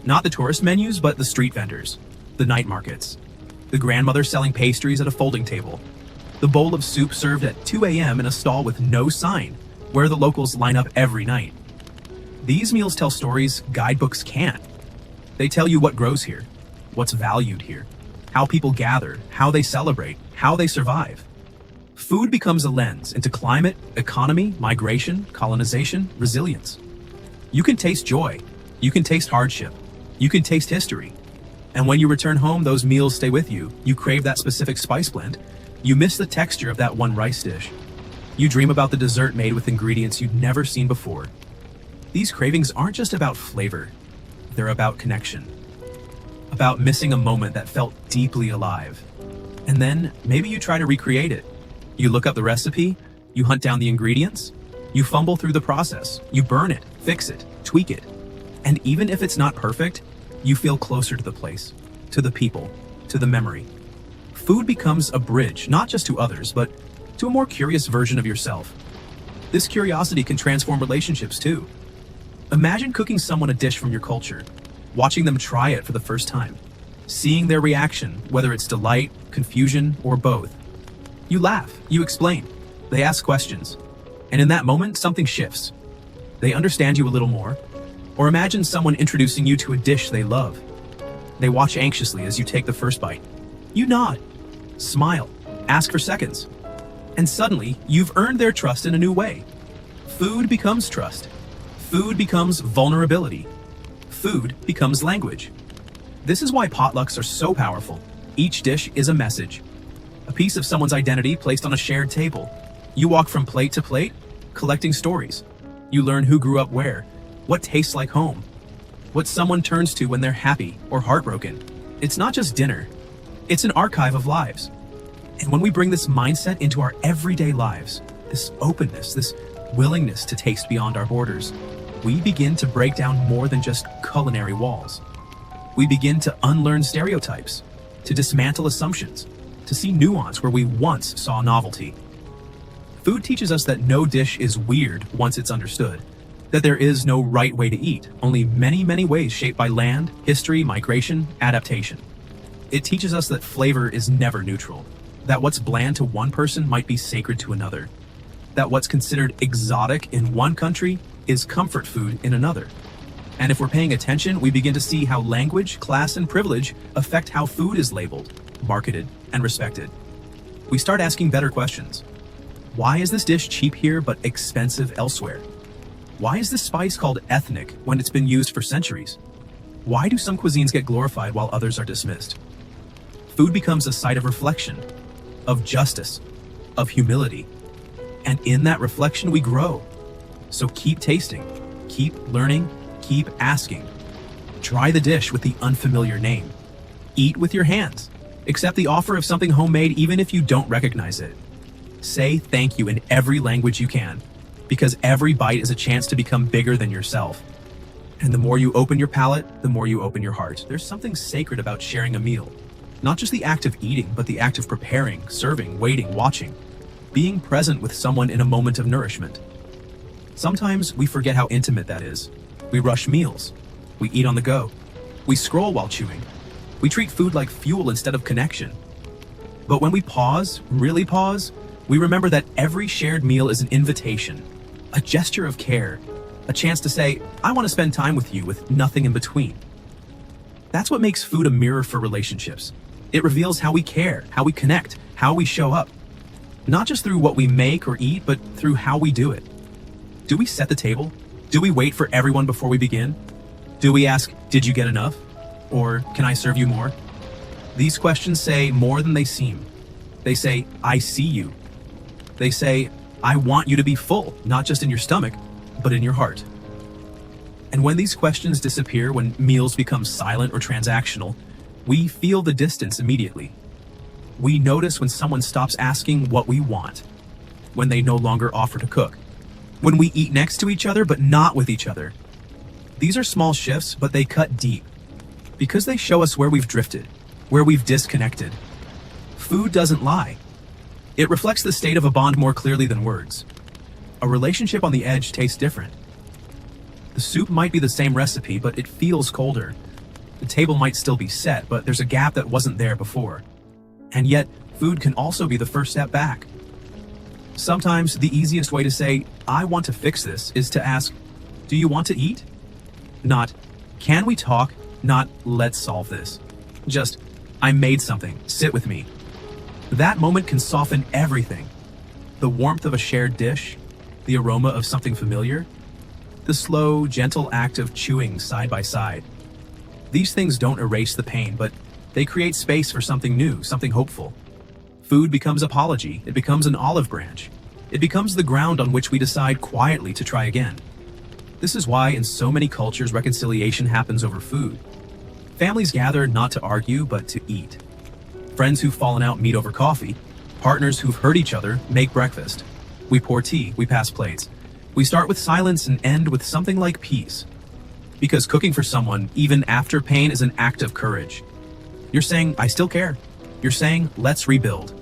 Not the tourist menus, but the street vendors, the night markets, the grandmother selling pastries at a folding table, the bowl of soup served at 2 a.m. in a stall with no sign, where the locals line up every night. These meals tell stories guidebooks can't. They tell you what grows here, what's valued here, how people gather, how they celebrate, how they survive. Food becomes a lens into climate, economy, migration, colonization, resilience. You can taste joy. You can taste hardship. You can taste history. And when you return home, those meals stay with you. You crave that specific spice blend. You miss the texture of that one rice dish. You dream about the dessert made with ingredients you'd never seen before. These cravings aren't just about flavor. They're about connection. About missing a moment that felt deeply alive. And then maybe you try to recreate it. You look up the recipe, you hunt down the ingredients, you fumble through the process, you burn it, fix it, tweak it. And even if it's not perfect, you feel closer to the place, to the people, to the memory. Food becomes a bridge, not just to others, but to a more curious version of yourself. This curiosity can transform relationships too. Imagine cooking someone a dish from your culture, watching them try it for the first time, seeing their reaction, whether it's delight, confusion, or both. You laugh, you explain, they ask questions, and in that moment, something shifts. They understand you a little more. Or imagine someone introducing you to a dish they love. They watch anxiously as you take the first bite. You nod, smile, ask for seconds. And suddenly, you've earned their trust in a new way. Food becomes trust. Food becomes vulnerability. Food becomes language. This is why potlucks are so powerful. Each dish is a message. A piece of someone's identity placed on a shared table. You walk from plate to plate, collecting stories. You learn who grew up where, what tastes like home, what someone turns to when they're happy or heartbroken. It's not just dinner. It's an archive of lives. And when we bring this mindset into our everyday lives, this openness, this willingness to taste beyond our borders, we begin to break down more than just culinary walls. We begin to unlearn stereotypes, to dismantle assumptions, to see nuance where we once saw novelty. Food teaches us that no dish is weird once it's understood, that there is no right way to eat, only many, many ways shaped by land, history, migration, adaptation. It teaches us that flavor is never neutral, that what's bland to one person might be sacred to another, that what's considered exotic in one country is comfort food in another. And if we're paying attention, we begin to see how language, class, and privilege affect how food is labeled, marketed, and respected. We start asking better questions. Why is this dish cheap here but expensive elsewhere? Why is this spice called ethnic when it's been used for centuries? Why do some cuisines get glorified while others are dismissed? Food becomes a site of reflection, of justice, of humility. And in that reflection, we grow. So keep tasting, keep learning, keep asking. Try the dish with the unfamiliar name. Eat with your hands. Accept the offer of something homemade even if you don't recognize it. Say thank you in every language you can, because every bite is a chance to become bigger than yourself. And the more you open your palate, the more you open your heart. There's something sacred about sharing a meal. Not just the act of eating, but the act of preparing, serving, waiting, watching. Being present with someone in a moment of nourishment. Sometimes we forget how intimate that is. We rush meals. We eat on the go. We scroll while chewing. We treat food like fuel instead of connection. But when we pause, really pause, we remember that every shared meal is an invitation, a gesture of care, a chance to say, I want to spend time with you with nothing in between. That's what makes food a mirror for relationships. It reveals how we care, how we connect, how we show up. Not just through what we make or eat, but through how we do it. Do we set the table? Do we wait for everyone before we begin? Do we ask, did you get enough? Or can I serve you more? These questions say more than they seem. They say, I see you. They say, I want you to be full, not just in your stomach, but in your heart. And when these questions disappear, when meals become silent or transactional, we feel the distance immediately. We notice when someone stops asking what we want, when they no longer offer to cook, when we eat next to each other but not with each other. These are small shifts, but they cut deep, because they show us where we've drifted, where we've disconnected. Food doesn't lie. It reflects the state of a bond more clearly than words. A relationship on the edge tastes different. The soup might be the same recipe, but it feels colder. The table might still be set, but there's a gap that wasn't there before. And yet, food can also be the first step back. Sometimes the easiest way to say, I want to fix this, is to ask, do you want to eat? Not, can we talk? Not, let's solve this. Just, I made something, sit with me. That moment can soften everything. The warmth of a shared dish, the aroma of something familiar, the slow, gentle act of chewing side by side. These things don't erase the pain, but they create space for something new, something hopeful. Food becomes apology, it becomes an olive branch. It becomes the ground on which we decide quietly to try again. This is why in so many cultures reconciliation happens over food. Families gather not to argue, but to eat. Friends who've fallen out meet over coffee. Partners who've hurt each other make breakfast. We pour tea, we pass plates. We start with silence and end with something like peace. Because cooking for someone, even after pain, is an act of courage. You're saying, I still care. You're saying, let's rebuild.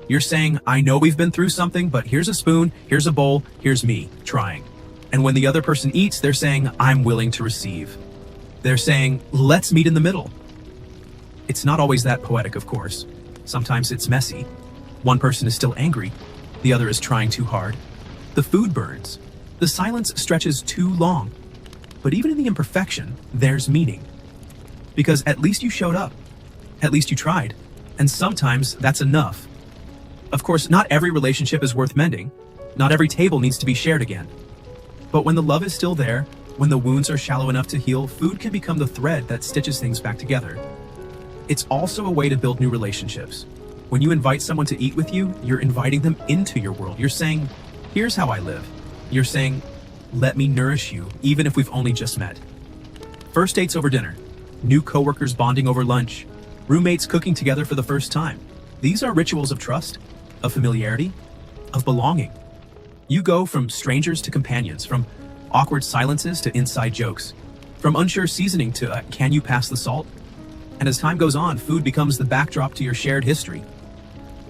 You're saying, I know we've been through something, but here's a spoon, here's a bowl, here's me, trying. And when the other person eats, they're saying, I'm willing to receive. They're saying, let's meet in the middle. It's not always that poetic, of course. Sometimes it's messy. One person is still angry. The other is trying too hard. The food burns. The silence stretches too long. But even in the imperfection, there's meaning. Because at least you showed up. At least you tried. And sometimes that's enough. Of course, not every relationship is worth mending. Not every table needs to be shared again. But when the love is still there, when the wounds are shallow enough to heal, food can become the thread that stitches things back together. It's also a way to build new relationships. When you invite someone to eat with you, you're inviting them into your world. You're saying, here's how I live. You're saying, let me nourish you, even if we've only just met. First dates over dinner, new coworkers bonding over lunch, roommates cooking together for the first time. These are rituals of trust, of familiarity, of belonging. You go from strangers to companions, from awkward silences to inside jokes, from unsure seasoning to can you pass the salt? And as time goes on, food becomes the backdrop to your shared history.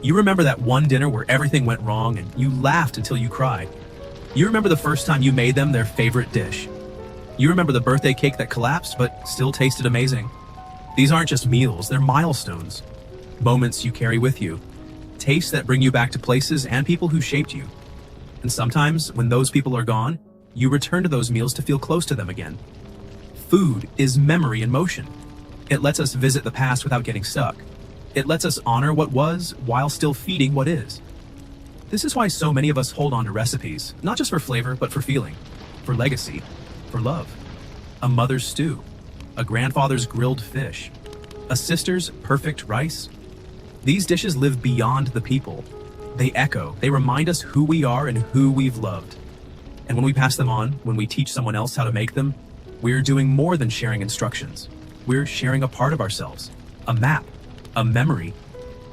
You remember that one dinner where everything went wrong and you laughed until you cried. You remember the first time you made them their favorite dish. You remember the birthday cake that collapsed but still tasted amazing. These aren't just meals, they're milestones. Moments you carry with you. Tastes that bring you back to places and people who shaped you. And sometimes, when those people are gone, you return to those meals to feel close to them again. Food is memory in motion. It lets us visit the past without getting stuck. It lets us honor what was while still feeding what is. This is why so many of us hold on to recipes, not just for flavor, but for feeling, for legacy, for love. A mother's stew, a grandfather's grilled fish, a sister's perfect rice. These dishes live beyond the people. They echo, they remind us who we are and who we've loved. And when we pass them on, when we teach someone else how to make them, we're doing more than sharing instructions. We're sharing a part of ourselves, a map, a memory.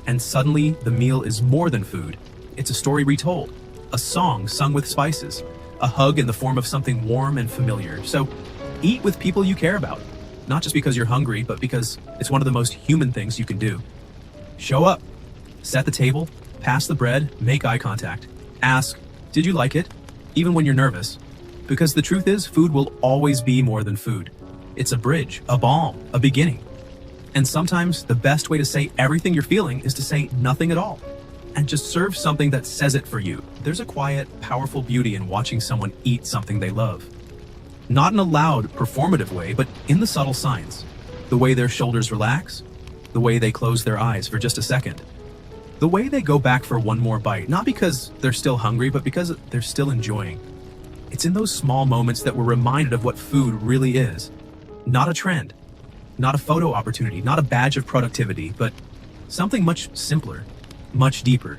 And suddenly, the meal is more than food. It's a story retold, a song sung with spices, a hug in the form of something warm and familiar. So eat with people you care about, not just because you're hungry, but because it's one of the most human things you can do. Show up, set the table, pass the bread, make eye contact. Ask, did you like it? Even when you're nervous. Because the truth is, food will always be more than food. It's a bridge, a balm, a beginning. And sometimes the best way to say everything you're feeling is to say nothing at all. And just serve something that says it for you. There's a quiet, powerful beauty in watching someone eat something they love. Not in a loud, performative way, but in the subtle signs. The way their shoulders relax, the way they close their eyes for just a second. The way they go back for one more bite, not because they're still hungry, but because they're still enjoying. It's in those small moments that we're reminded of what food really is. Not a trend, not a photo opportunity, not a badge of productivity, but something much simpler, much deeper.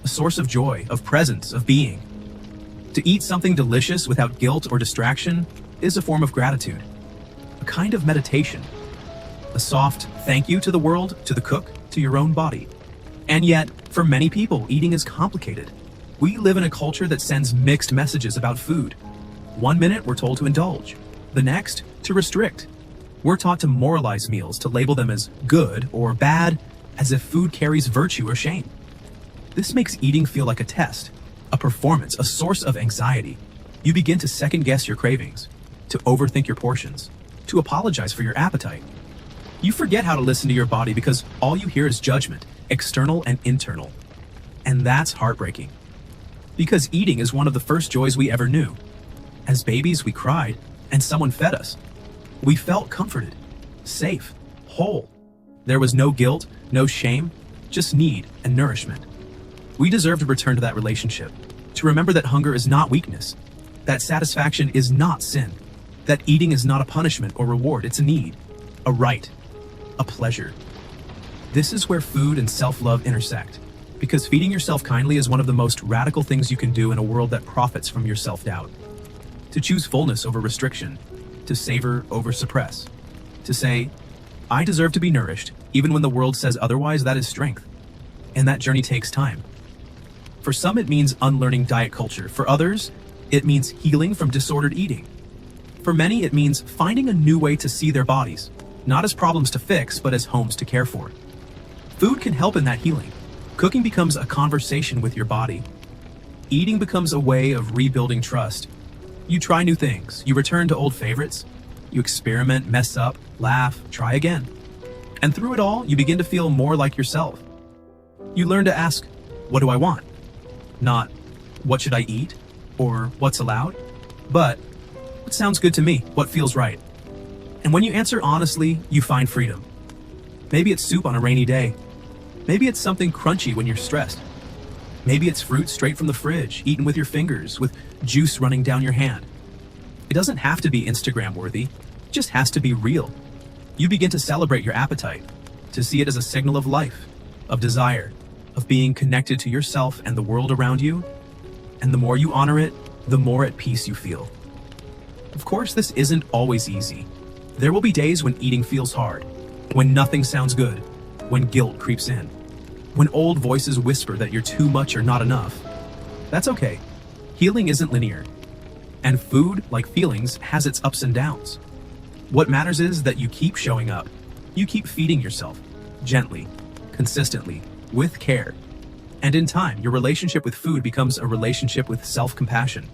A source of joy, of presence, of being. To eat something delicious without guilt or distraction is a form of gratitude, a kind of meditation, a soft thank you to the world, to the cook, to your own body. And yet, for many people, eating is complicated. We live in a culture that sends mixed messages about food. One minute, we're told to indulge. The next, to restrict. We're taught to moralize meals, to label them as good or bad, as if food carries virtue or shame. This makes eating feel like a test, a performance, a source of anxiety. You begin to second-guess your cravings, to overthink your portions, to apologize for your appetite. You forget how to listen to your body because all you hear is judgment, external and internal. And that's heartbreaking. Because eating is one of the first joys we ever knew. As babies, we cried, and someone fed us. We felt comforted, safe, whole. There was no guilt, no shame, just need and nourishment. We deserve to return to that relationship, to remember that hunger is not weakness, that satisfaction is not sin, that eating is not a punishment or reward, it's a need, a right, a pleasure. This is where food and self-love intersect, because feeding yourself kindly is one of the most radical things you can do in a world that profits from your self-doubt. To choose fullness over restriction, to savor over suppress, to say, I deserve to be nourished, even when the world says otherwise, that is strength. And that journey takes time. For some, it means unlearning diet culture. For others, it means healing from disordered eating. For many, it means finding a new way to see their bodies, not as problems to fix, but as homes to care for. Food can help in that healing. Cooking becomes a conversation with your body. Eating becomes a way of rebuilding trust. You try new things, you return to old favorites, you experiment, mess up, laugh, try again. And through it all, you begin to feel more like yourself. You learn to ask, what do I want? Not, what should I eat? Or what's allowed? But, what sounds good to me? What feels right? And when you answer honestly, you find freedom. Maybe it's soup on a rainy day. Maybe it's something crunchy when you're stressed. Maybe it's fruit straight from the fridge, eaten with your fingers, with juice running down your hand. It doesn't have to be Instagram worthy, it just has to be real. You begin to celebrate your appetite, to see it as a signal of life, of desire, of being connected to yourself and the world around you. And the more you honor it, the more at peace you feel. Of course, this isn't always easy. There will be days when eating feels hard, when nothing sounds good, when guilt creeps in, when old voices whisper that you're too much or not enough. That's okay. Healing isn't linear. And food, like feelings, has its ups and downs. What matters is that you keep showing up. You keep feeding yourself, gently, consistently, with care. And in time, your relationship with food becomes a relationship with self-compassion.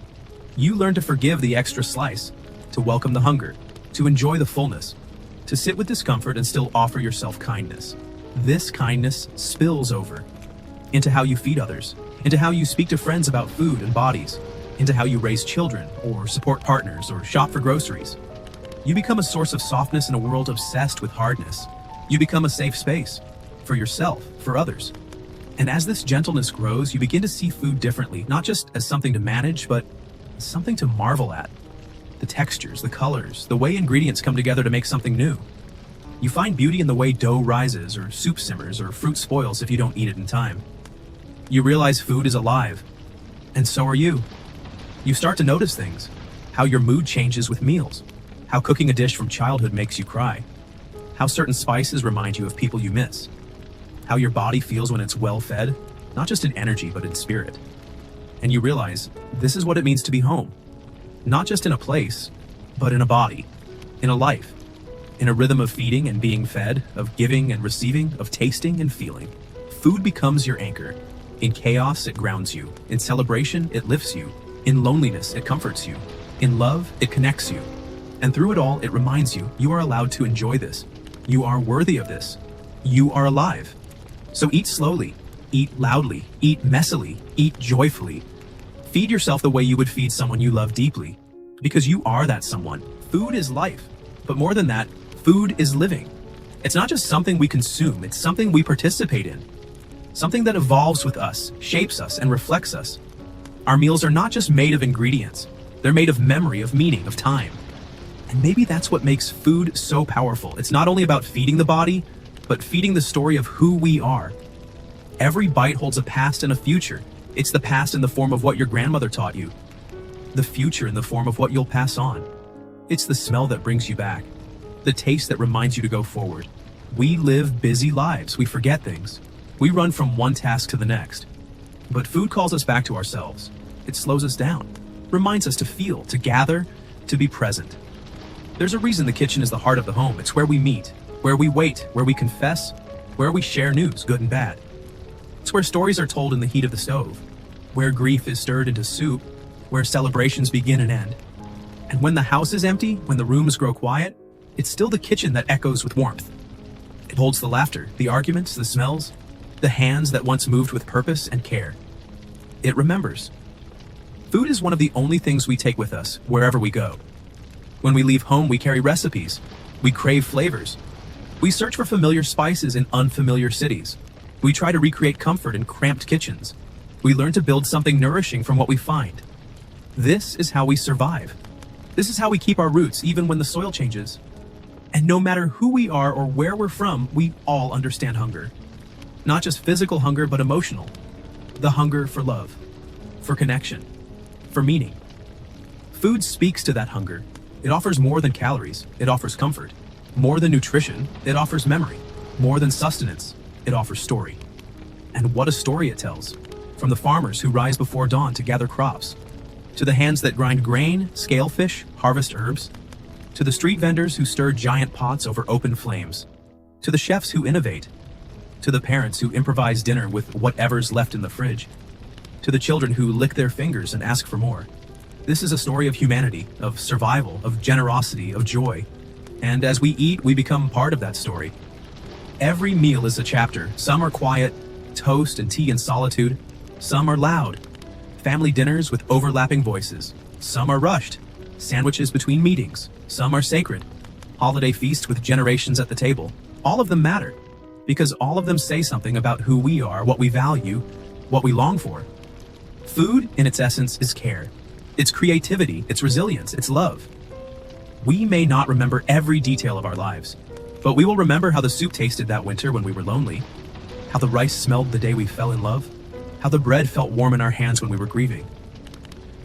You learn to forgive the extra slice, to welcome the hunger, to enjoy the fullness, to sit with discomfort and still offer yourself kindness. This kindness spills over into how you feed others, into how you speak to friends about food and bodies, into how you raise children or support partners or shop for groceries. You become a source of softness in a world obsessed with hardness. You become a safe space for yourself, for others. And as this gentleness grows, you begin to see food differently, not just as something to manage, but as something to marvel at. The textures, the colors, the way ingredients come together to make something new. You find beauty in the way dough rises, or soup simmers, or fruit spoils if you don't eat it in time. You realize food is alive, and so are you. You start to notice things, how your mood changes with meals, how cooking a dish from childhood makes you cry, how certain spices remind you of people you miss, how your body feels when it's well fed, not just in energy but in spirit. And you realize this is what it means to be home, not just in a place, but in a body, in a life, in a rhythm of feeding and being fed, of giving and receiving, of tasting and feeling. Food becomes your anchor. In chaos, it grounds you. In celebration, it lifts you. In loneliness, it comforts you. In love, it connects you. And through it all, it reminds you, you are allowed to enjoy this. You are worthy of this. You are alive. So eat slowly, eat loudly, eat messily, eat joyfully. Feed yourself the way you would feed someone you love deeply, because you are that someone. Food is life, but more than that, food is living. It's not just something we consume, it's something we participate in. Something that evolves with us, shapes us, and reflects us. Our meals are not just made of ingredients, they're made of memory, of meaning, of time. And maybe that's what makes food so powerful. It's not only about feeding the body, but feeding the story of who we are. Every bite holds a past and a future. It's the past in the form of what your grandmother taught you, the future in the form of what you'll pass on. It's the smell that brings you back, the taste that reminds you to go forward. We live busy lives. We forget things. We run from one task to the next. But food calls us back to ourselves. It slows us down, reminds us to feel, to gather, to be present. There's a reason the kitchen is the heart of the home. It's where we meet, where we wait, where we confess, where we share news, good and bad. It's where stories are told in the heat of the stove, where grief is stirred into soup, where celebrations begin and end. And when the house is empty, when the rooms grow quiet, it's still the kitchen that echoes with warmth. It holds the laughter, the arguments, the smells, the hands that once moved with purpose and care. It remembers. Food is one of the only things we take with us wherever we go. When we leave home, we carry recipes. We crave flavors. We search for familiar spices in unfamiliar cities. We try to recreate comfort in cramped kitchens. We learn to build something nourishing from what we find. This is how we survive. This is how we keep our roots even when the soil changes. And no matter who we are or where we're from, we all understand hunger. Not just physical hunger, but emotional. The hunger for love, for connection, for meaning. Food speaks to that hunger. It offers more than calories. It offers comfort. More than nutrition, it offers memory. More than sustenance, it offers story. And what a story it tells. From the farmers who rise before dawn to gather crops, to the hands that grind grain, scale fish, harvest herbs, to the street vendors who stir giant pots over open flames, to the chefs who innovate, to the parents who improvise dinner with whatever's left in the fridge, to the children who lick their fingers and ask for more. This is a story of humanity, of survival, of generosity, of joy. And as we eat, we become part of that story. Every meal is a chapter. Some are quiet, toast and tea in solitude. Some are loud, family dinners with overlapping voices. Some are rushed, sandwiches between meetings. Some are sacred, holiday feasts with generations at the table. All of them matter, because all of them say something about who we are, what we value, what we long for. Food, in its essence, is care. It's creativity, it's resilience, it's love. We may not remember every detail of our lives, but we will remember how the soup tasted that winter when we were lonely, how the rice smelled the day we fell in love, how the bread felt warm in our hands when we were grieving.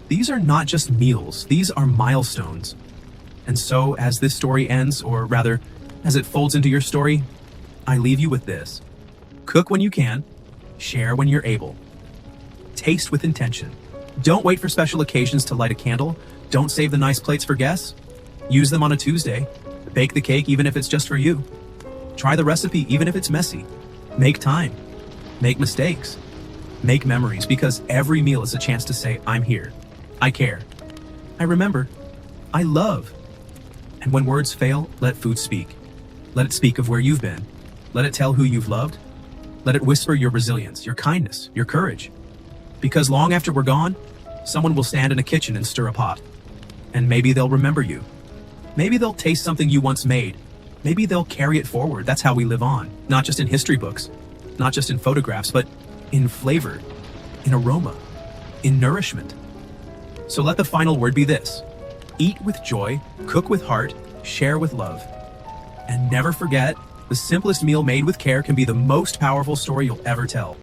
These are not just meals, these are milestones. And so, as this story ends, or rather, as it folds into your story, I leave you with this. Cook when you can, share when you're able. Taste with intention. Don't wait for special occasions to light a candle. Don't save the nice plates for guests. Use them on a Tuesday. Bake the cake even if it's just for you. Try the recipe even if it's messy. Make time. Make mistakes. Make memories, because every meal is a chance to say, I'm here. I care. I remember. I love. And when words fail, let food speak. Let it speak of where you've been. Let it tell who you've loved. Let it whisper your resilience, your kindness, your courage. Because long after we're gone, someone will stand in a kitchen and stir a pot. And maybe they'll remember you. Maybe they'll taste something you once made. Maybe they'll carry it forward. That's how we live on. Not just in history books, not just in photographs, but in flavor, in aroma, in nourishment. So let the final word be this: eat with joy, cook with heart, share with love. And never forget, the simplest meal made with care can be the most powerful story you'll ever tell.